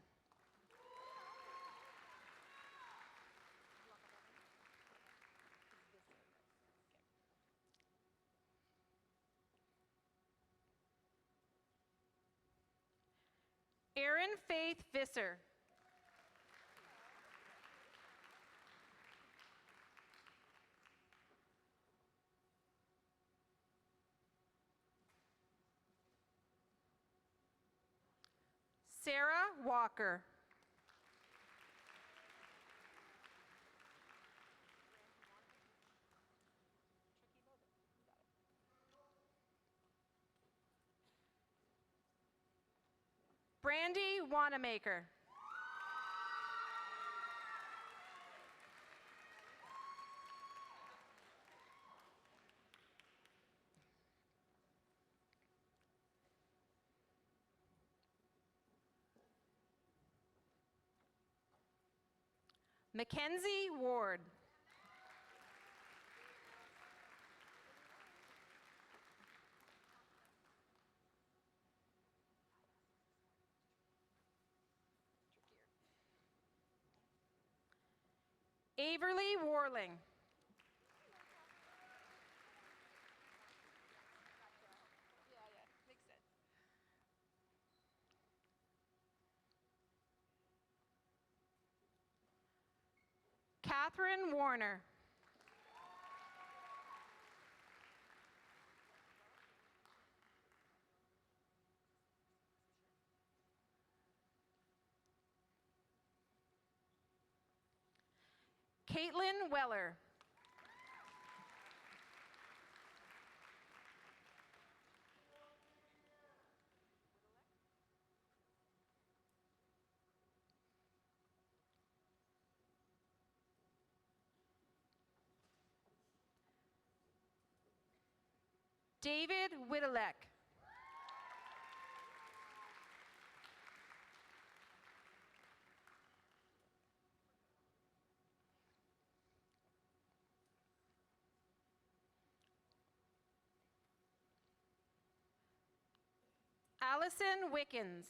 Erin Faith Visser. Sarah Walker. Brandy Wanamaker. Mackenzie Ward. Averly Warling. Catherine Warner. Caitlin Weller. David Whittelek. Allison Wickens.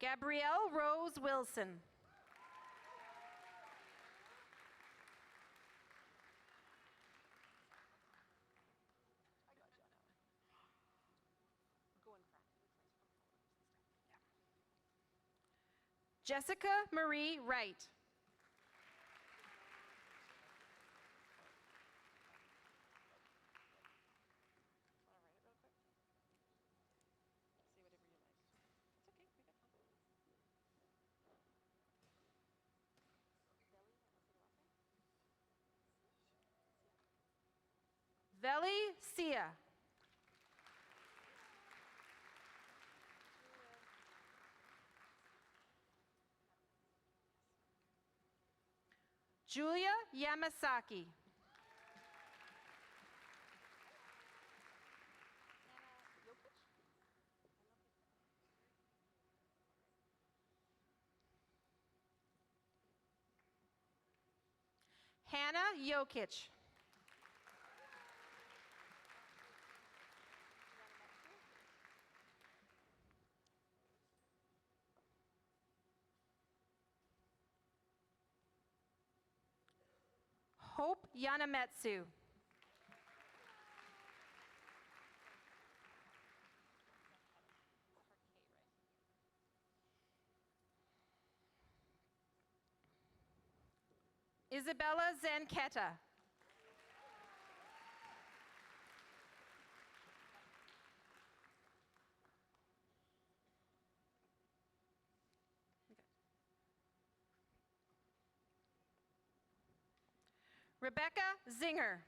Gabrielle Rose Wilson. Jessica Marie Wright. Veli Sia. Julia Yamasaki. Hannah Jokic. Hope Yanametsu. Isabella Zanketta. Rebecca Zinger.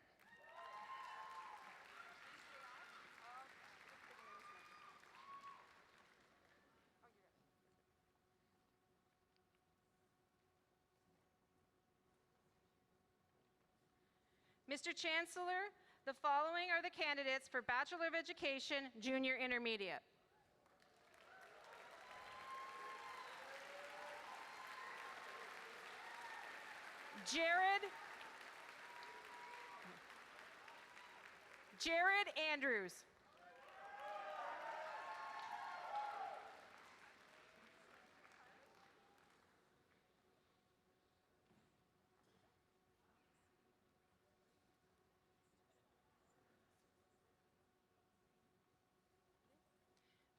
Mr. Chancellor, the following are the candidates for Bachelor of Education, Junior Intermediate. Jared Andrews.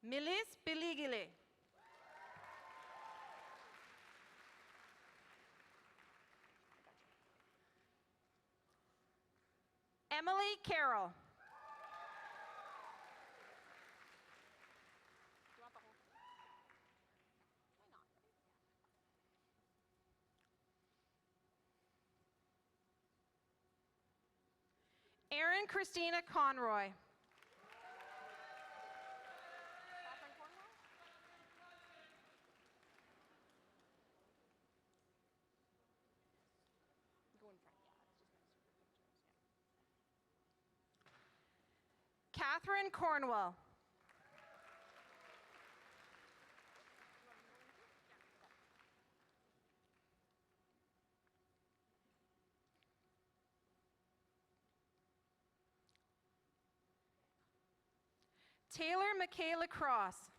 Milis Biligile. Emily Carroll. Erin Christina Conroy. Catherine Cornwell. Taylor Michaela Cross.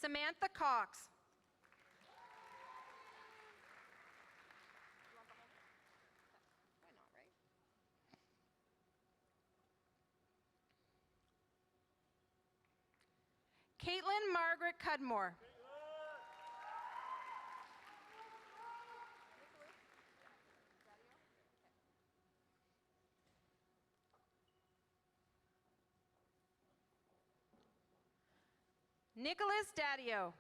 Samantha Cox. Caitlin Margaret Cudmore. Nicholas Daddio.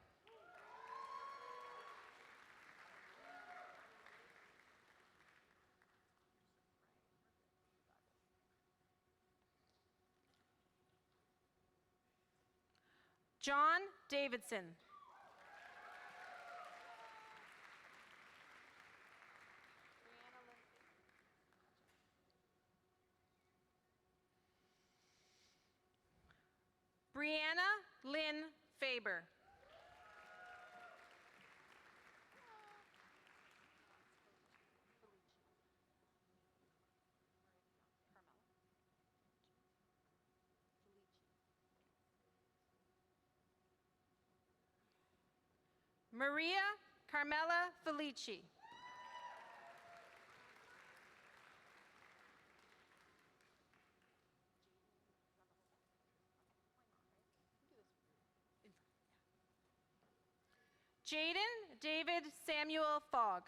John Davidson. Brianna Lynn Faber. Maria Carmela Felici. Jaden David Samuel Fogg.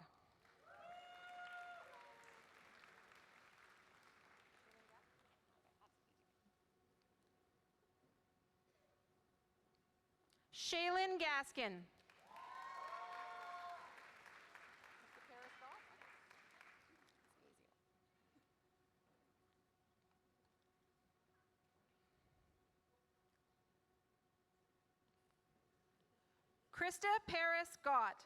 Shaylin Gaskin. Krista Paris Gott.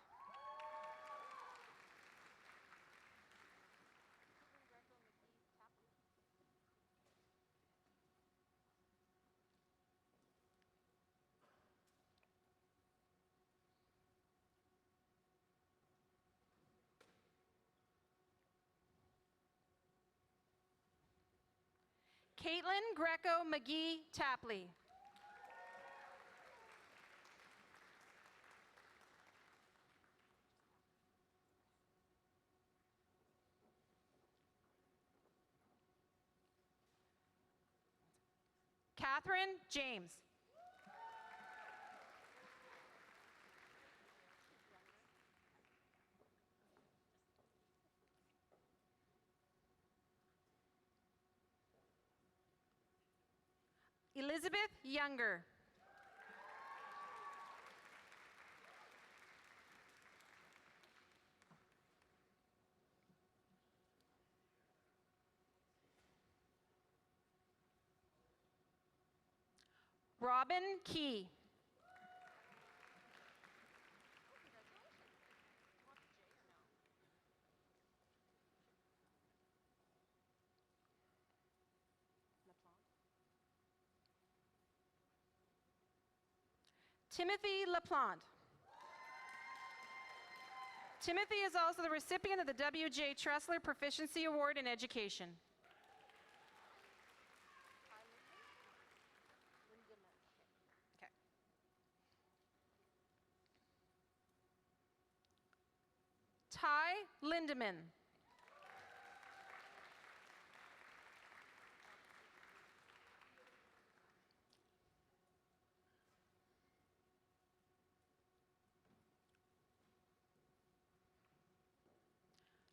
Caitlin Greco McGee Tapley. Catherine James. Elizabeth Younger. Robin Key. Timothy LaPlante. Timothy is also the recipient of the W.J. Tressler Proficiency Award in Education. Okay. Ty Lindeman.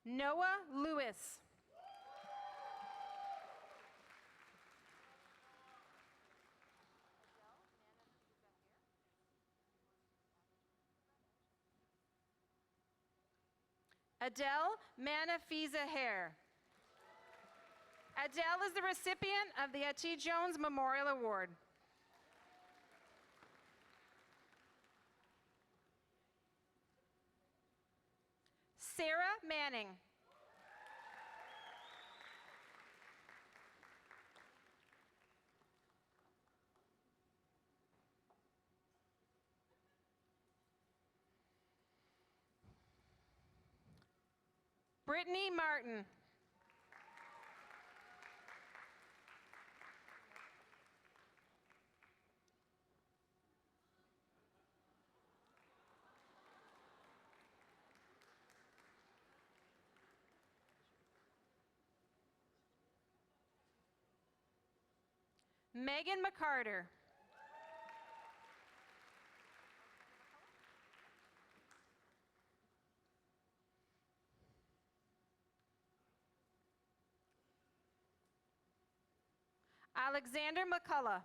Noah Lewis. Adele Manafiza Hare. Adele is the recipient of the A.T. Jones Memorial Award. Sarah Manning. Brittany Martin. Megan McCarter. Alexander McCullough.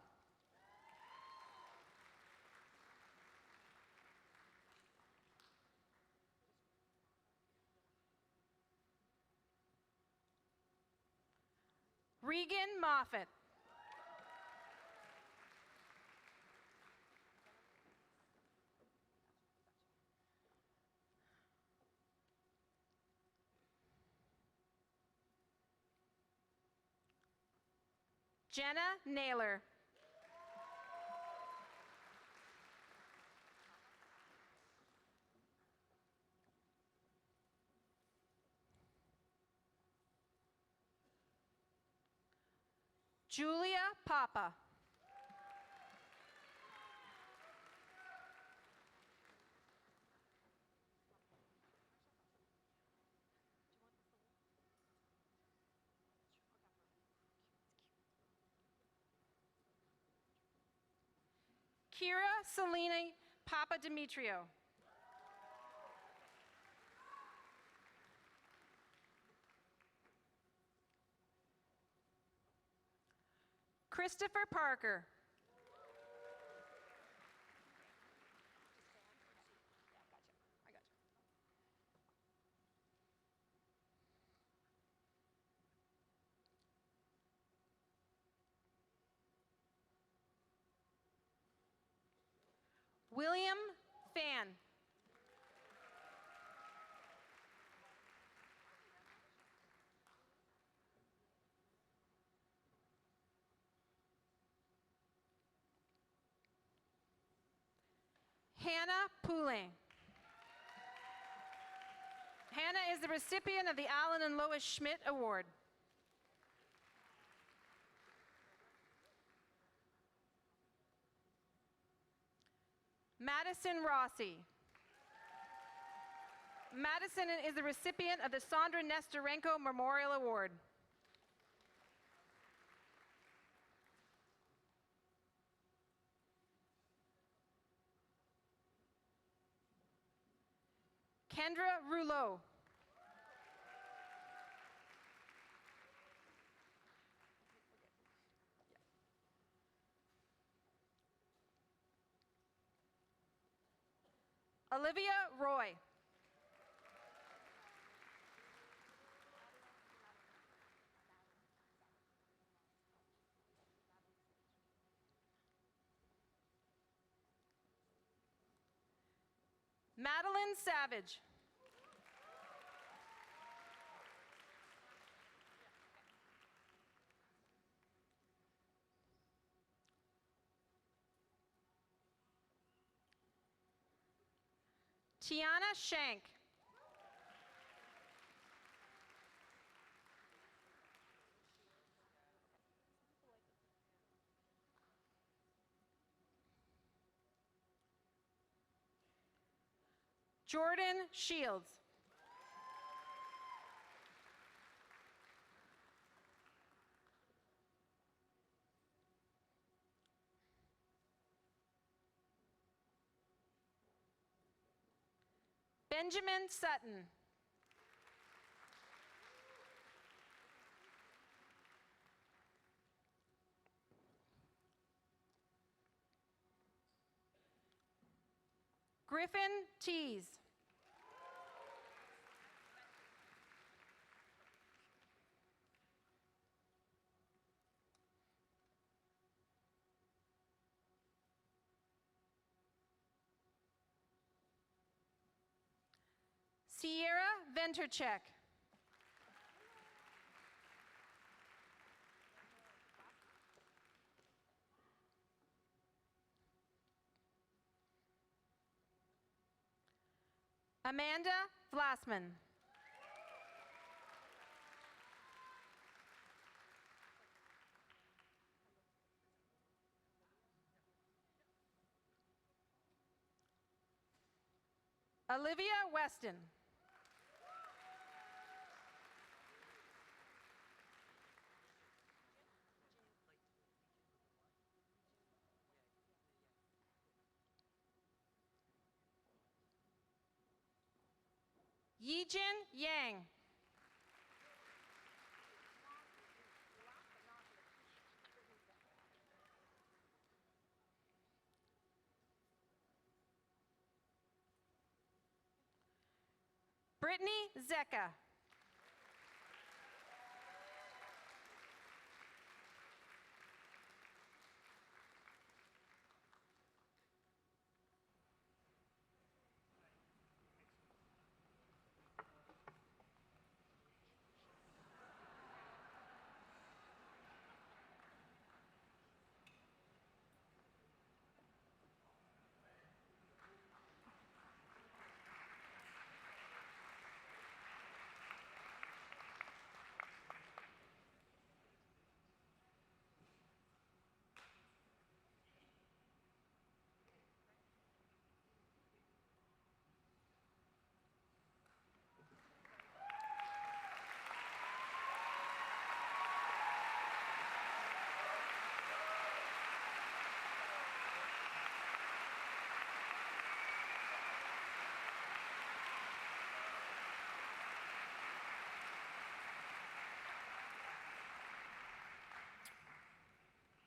Regan Moffett. Jenna Naylor. Julia Papa. Kira Selene Papa Demetrio. Christopher Parker. William Fan. Hannah Poulet. Hannah is the recipient of the Alan and Lois Schmidt Award. Madison Rossi. Madison is the recipient of the Sandra Nestorenko Memorial Award. Kendra Rouleau. Olivia Roy. Madeline Savage. Tiana Shank. Jordan Shields. Benjamin Sutton. Griffin Tees. Sierra Ventercheck. Amanda Vlasman. Olivia Weston. Yijin Yang. Brittany Zecca.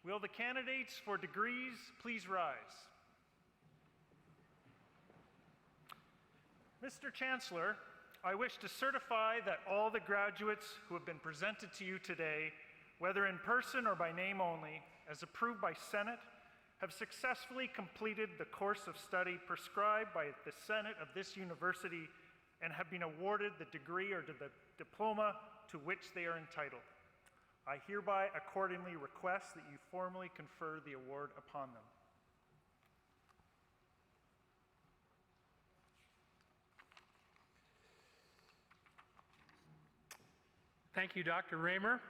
Will the candidates for degrees please rise? Mr. Chancellor, I wish to certify that all the graduates who have been presented to you today, whether in person or by name only, as approved by Senate, have successfully completed the course of study prescribed by the Senate of this university and have been awarded the degree or the diploma to which they are entitled. I hereby accordingly request that you formally confer the award upon them. Thank you, Dr. Raymer.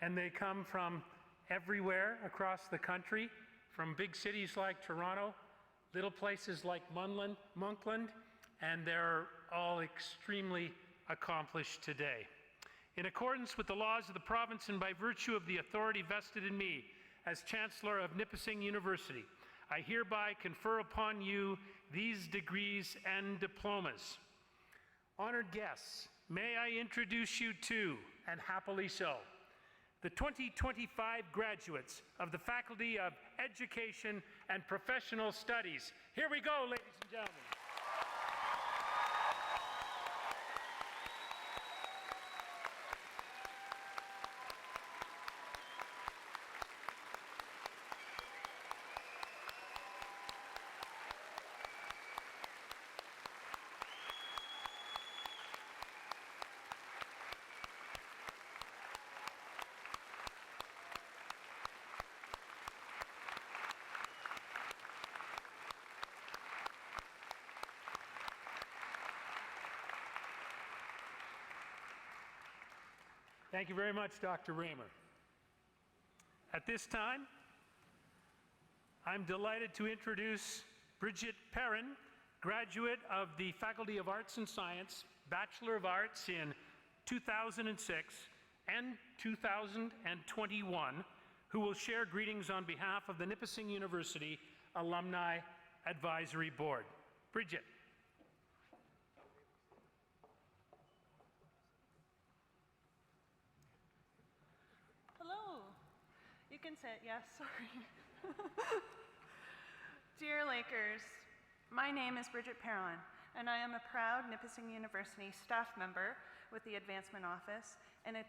And they come from everywhere across the country, from big cities like Toronto, little places like Monkland, and they're all extremely accomplished today. In accordance with the laws of the province and by virtue of the authority vested in me as Chancellor of Nipissing University, I hereby confer upon you these degrees and diplomas. Honored guests, may I introduce you to, and happily so, the 2025 graduates of the Faculty of Education and Professional Studies. Here we go, ladies and gentlemen. Thank you very much, Dr. Raymer. At this time, I'm delighted to introduce Bridget Perrin, graduate of the Faculty of Arts and Science, Bachelor of Arts in 2006 and 2021, who will share greetings on behalf of the Nipissing University Alumni Advisory Board. Bridget. You can sit, yes, sorry. Dear Lakers, my name is Bridget Perrin, and I am a proud Nipissing University staff member with the Advancement Office and a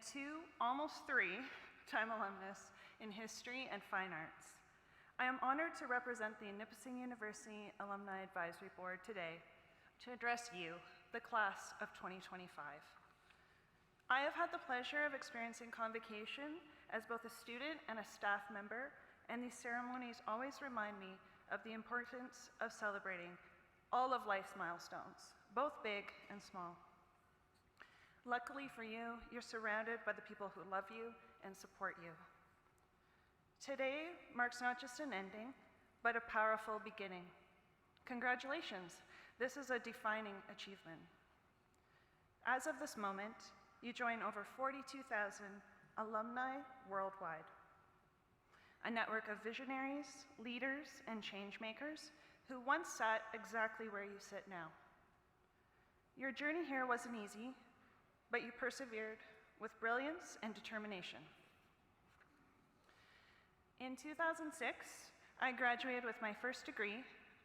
almost three-time alumnus in History and Fine Arts. I am honored to represent the Nipissing University Alumni Advisory Board today to address you, the class of 2025. I have had the pleasure of experiencing Convocation as both a student and a staff member, and these ceremonies always remind me of the importance of celebrating all of life's milestones, both big and small. Luckily for you, you're surrounded by the people who love you and support you. Today marks not just an ending, but a powerful beginning. Congratulations, this is a defining achievement. As of this moment, you join over 42,000 alumni worldwide, a network of visionaries, leaders, and change makers who once sat exactly where you sit now. Your journey here wasn't easy, but you persevered with brilliance and determination. In 2006, I graduated with my first degree,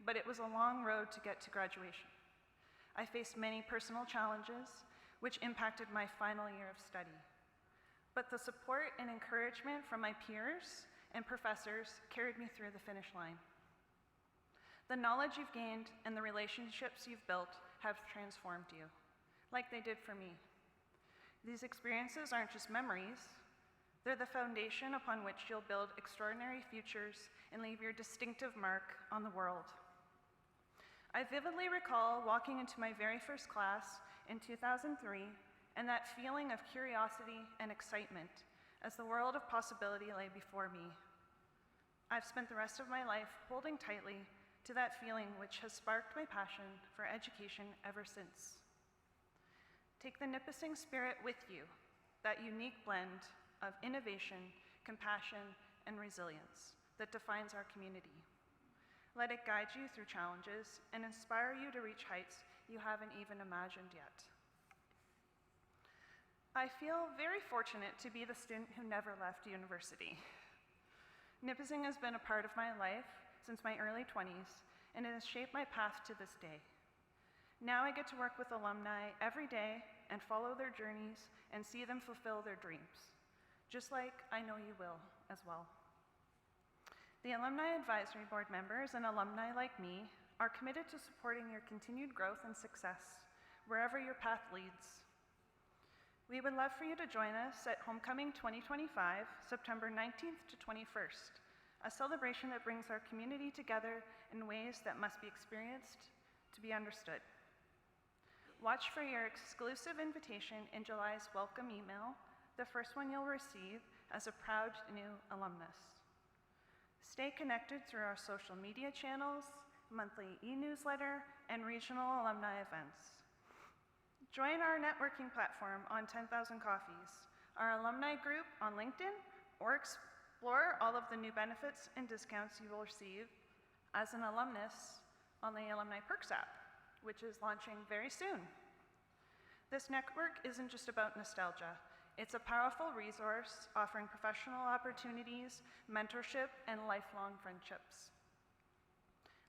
but it was a long road to get to graduation. I faced many personal challenges, which impacted my final year of study. But the support and encouragement from my peers and professors carried me through the finish line. The knowledge you've gained and the relationships you've built have transformed you, like they did for me. These experiences aren't just memories, they're the foundation upon which you'll build extraordinary futures and leave your distinctive mark on the world. I vividly recall walking into my very first class in 2003 and that feeling of curiosity and excitement as the world of possibility lay before me. I've spent the rest of my life holding tightly to that feeling which has sparked my passion for education ever since. Take the Nipissing spirit with you, that unique blend of innovation, compassion, and resilience that defines our community. Let it guide you through challenges and inspire you to reach heights you haven't even imagined yet. I feel very fortunate to be the student who never left university. Nipissing has been a part of my life since my early 20s, and it has shaped my path to this day. Now I get to work with alumni every day and follow their journeys and see them fulfill their dreams, just like I know you will as well. The Alumni Advisory Board members and alumni like me are committed to supporting your continued growth and success wherever your path leads. We would love for you to join us at Homecoming 2025, September 19th to 21st, a celebration that brings our community together in ways that must be experienced to be understood. Watch for your exclusive invitation in July's welcome email, the first one you'll receive as a proud new alumnus. Stay connected through our social media channels, monthly e-newsletter, and regional alumni events. Join our networking platform on 10,000 Coffees, our alumni group on LinkedIn, or explore all of the new benefits and discounts you will receive as an alumnus on the Alumni Perks app, which is launching very soon. This network isn't just about nostalgia. It's a powerful resource offering professional opportunities, mentorship, and lifelong friendships.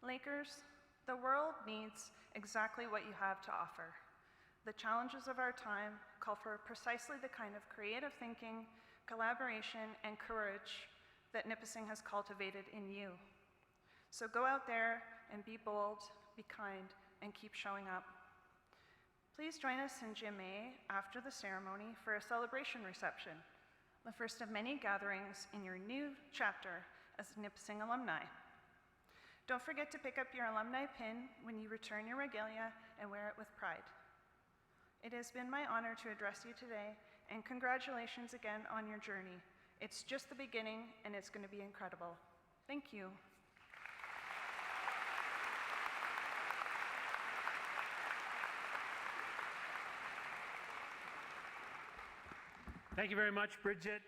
Lakers, the world needs exactly what you have to offer. The challenges of our time call for precisely the kind of creative thinking, collaboration, and courage that Nipissing has cultivated in you. So go out there and be bold, be kind, and keep showing up. Please join us in Gym A after the ceremony for a celebration reception, the first of many gatherings in your new chapter as Nipissing alumni. Don't forget to pick up your alumni pin when you return your regalia and wear it with pride. It has been my honor to address you today, and congratulations again on your journey. It's just the beginning, and it's going to be incredible. Thank you. Thank you very much, Bridget.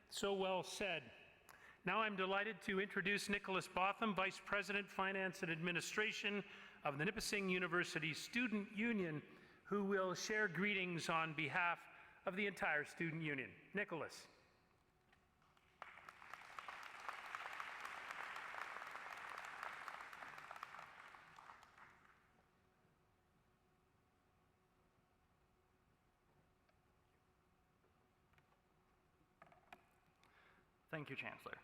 So well said. Now I'm delighted to introduce Nicholas Botham, Vice President, Finance and Administration of the Nipissing University Student Union, who will share greetings on behalf of the entire Student Union. Nicholas. Thank you, Chancellor.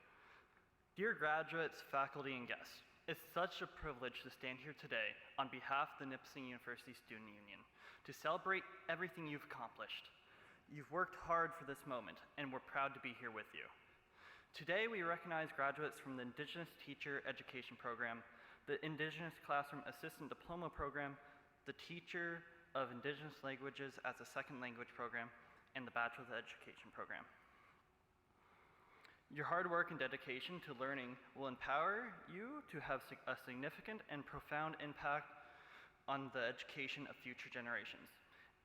Dear graduates, faculty, and guests, it's such a privilege to stand here today on behalf of the Nipissing University Student Union to celebrate everything you've accomplished. You've worked hard for this moment, and we're proud to be here with you. Today, we recognize graduates from the Indigenous Teacher Education Program, the Indigenous Classroom Assistant Diploma Program, the Teacher of Indigenous Languages as a Second Language Program, and the Bachelor of Education Program. Your hard work and dedication to learning will empower you to have a significant and profound impact on the education of future generations,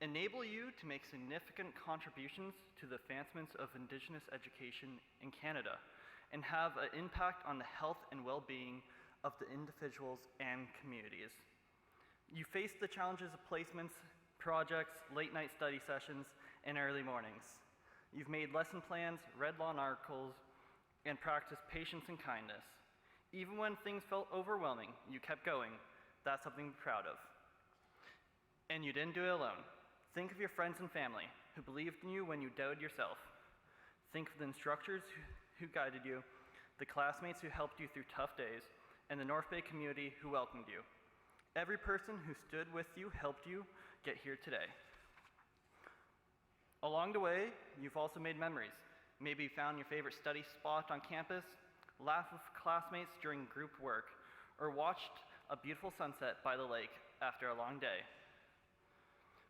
enable you to make significant contributions to the advancements of Indigenous education in Canada, and have an impact on the health and well-being of the individuals and communities. You face the challenges of placements, projects, late night study sessions, and early mornings. You've made lesson plans, read long articles, and practiced patience and kindness. Even when things felt overwhelming, you kept going. That's something to be proud of. And you didn't do it alone. Think of your friends and family who believed in you when you doubted yourself. Think of the instructors who guided you, the classmates who helped you through tough days, and the North Bay community who welcomed you. Every person who stood with you helped you get here today. Along the way, you've also made memories. Maybe you found your favorite study spot on campus, laughed with classmates during group work, or watched a beautiful sunset by the lake after a long day.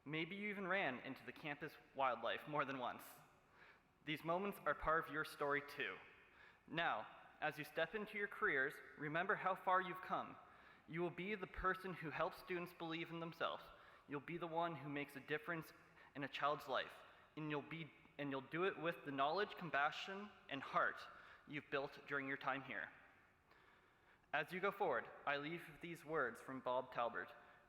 Maybe you even ran into the campus wildlife more than once. These moments are part of your story too. Now, as you step into your careers, remember how far you've come. You will be the person who helps students believe in themselves. You'll be the one who makes a difference in a child's life, and you'll do it with the knowledge, compassion, and heart you've built during your time here. As you go forward, I leave with these words from Bob Talbert.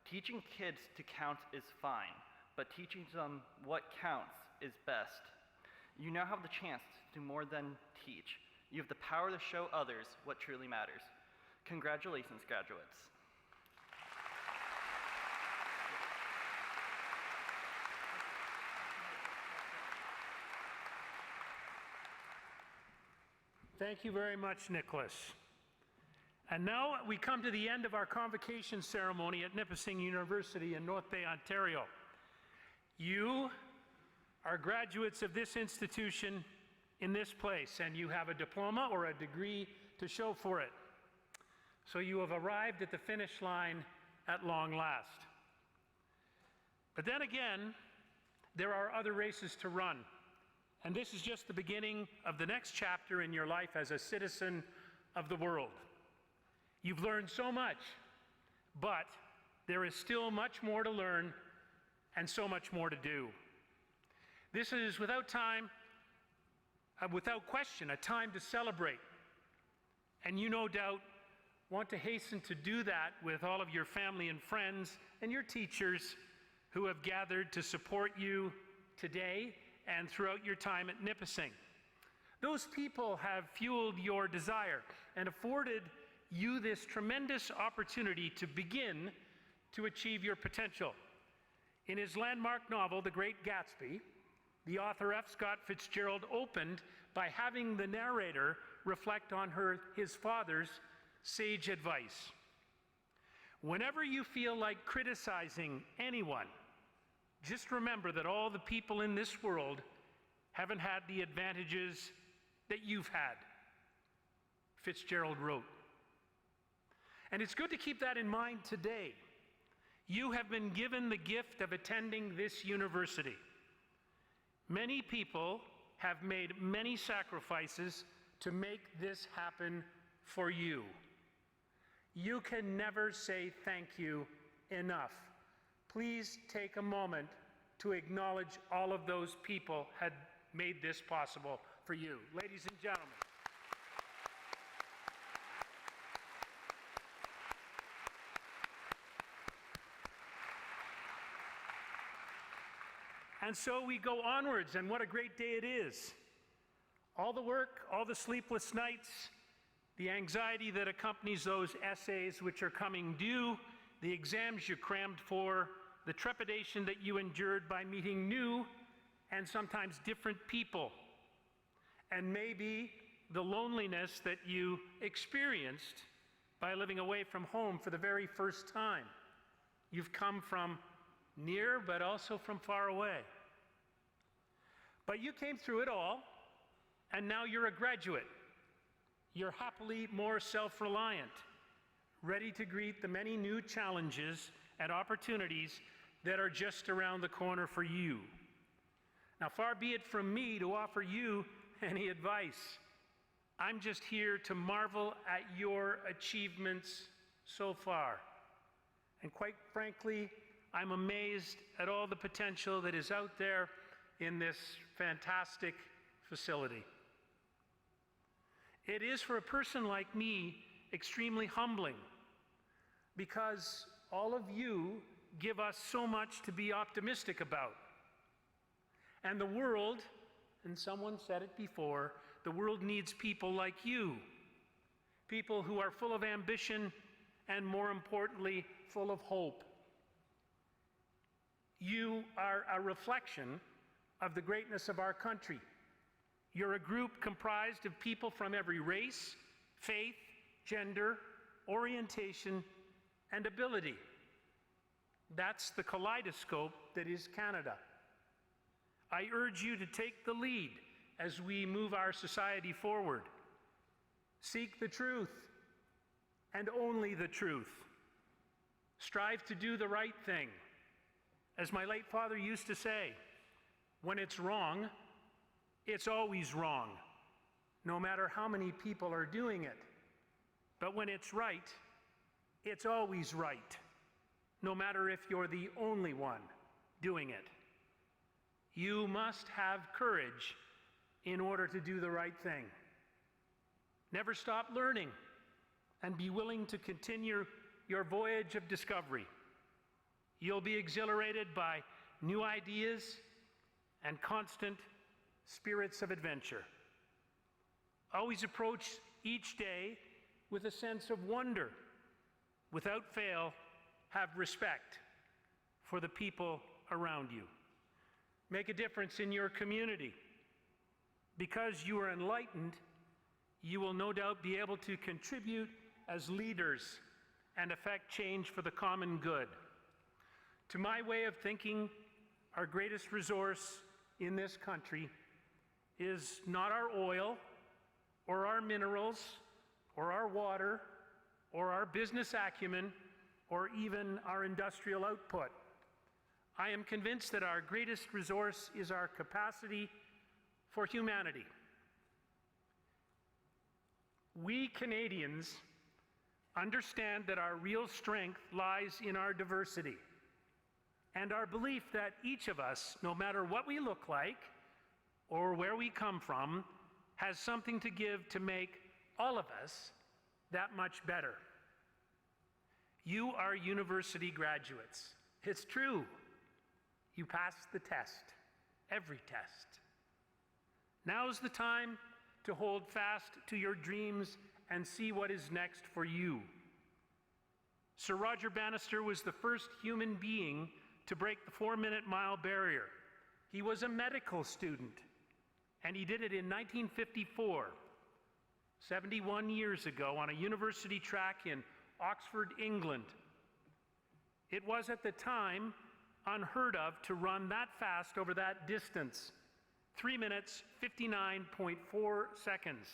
Teaching kids to count is fine, but teaching them what counts is best. You now have the chance to do more than teach. You have the power to show others what truly matters. Congratulations, graduates. Thank you very much, Nicholas. And now we come to the end of our convocation ceremony at Nipissing University in North Bay, Ontario. You are graduates of this institution in this place, and you have a diploma or a degree to show for it. So you have arrived at the finish line at long last. But then again, there are other races to run. And this is just the beginning of the next chapter in your life as a citizen of the world. You've learned so much, but there is still much more to learn and so much more to do. This is without question, a time to celebrate. And you no doubt want to hasten to do that with all of your family and friends and your teachers who have gathered to support you today and throughout your time at Nipissing. Those people have fueled your desire and afforded you this tremendous opportunity to begin to achieve your potential. In his landmark novel, The Great Gatsby, the author F. Scott Fitzgerald opened by having the narrator reflect on his father's sage advice. Whenever you feel like criticizing anyone, just remember that all the people in this world haven't had the advantages that you've had, Fitzgerald wrote. And it's good to keep that in mind today. You have been given the gift of attending this university. Many people have made many sacrifices to make this happen for you. You can never say thank you enough. Please take a moment to acknowledge all of those people had made this possible for you. Ladies and gentlemen. And so we go onwards, and what a great day it is. All the work, all the sleepless nights, the anxiety that accompanies those essays which are coming due, the exams you crammed for, the trepidation that you endured by meeting new and sometimes different people, and maybe the loneliness that you experienced by living away from home for the very first time. You've come from near, but also from far away. But you came through it all, and now you're a graduate. You're happily more self-reliant, ready to greet the many new challenges and opportunities that are just around the corner for you. Now, far be it from me to offer you any advice. I'm just here to marvel at your achievements so far. And quite frankly, I'm amazed at all the potential that is out there in this fantastic facility. It is, for a person like me, extremely humbling, because all of you give us so much to be optimistic about. And the world, and someone said it before, the world needs people like you, people who are full of ambition and, more importantly, full of hope. You are a reflection of the greatness of our country. You're a group comprised of people from every race, faith, gender, orientation, and ability. That's the kaleidoscope that is Canada. I urge you to take the lead as we move our society forward. Seek the truth, and only the truth. Strive to do the right thing. As my late father used to say, when it's wrong, it's always wrong, no matter how many people are doing it. But when it's right, it's always right, no matter if you're the only one doing it. You must have courage in order to do the right thing. Never stop learning, and be willing to continue your voyage of discovery. You'll be exhilarated by new ideas and constant spirits of adventure. Always approach each day with a sense of wonder. Without fail, have respect for the people around you. Make a difference in your community. Because you are enlightened, you will no doubt be able to contribute as leaders and affect change for the common good. To my way of thinking, our greatest resource in this country is not our oil, or our minerals, or our water, or our business acumen, or even our industrial output. I am convinced that our greatest resource is our capacity for humanity. We Canadians understand that our real strength lies in our diversity, and our belief that each of us, no matter what we look like or where we come from, has something to give to make all of us that much better. You are university graduates. It's true. You passed the test, every test. Now's the time to hold fast to your dreams and see what is next for you. Sir Roger Bannister was the first human being to break the 4-minute mile barrier. He was a medical student, and he did it in 1954, 71 years ago, on a university track in Oxford, England. It was at the time unheard of to run that fast over that distance, 3 minutes, 59.4 seconds.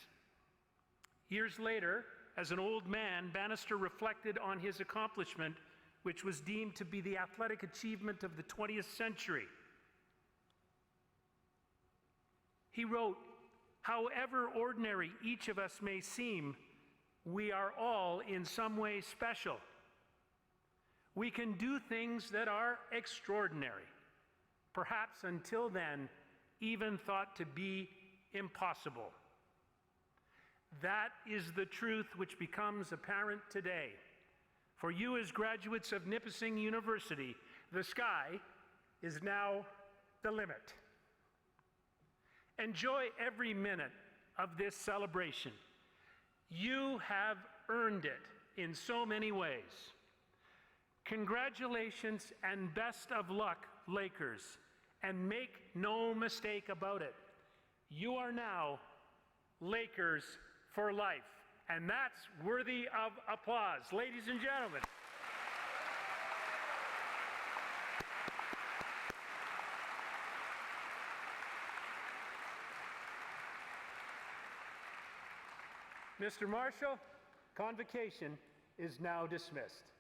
Years later, as an old man, Bannister reflected on his accomplishment, which was deemed to be the athletic achievement of the 20th century. He wrote, "However ordinary each of us may seem, we are all in some way special. We can do things that are extraordinary, perhaps until then even thought to be impossible." That is the truth which becomes apparent today. For you as graduates of Nipissing University, the sky is now the limit. Enjoy every minute of this celebration. You have earned it in so many ways. Congratulations and best of luck, Lakers, and make no mistake about it. You are now Lakers for life, and that's worthy of applause. Ladies and gentlemen. Mr. Marshall, Convocation is now dismissed.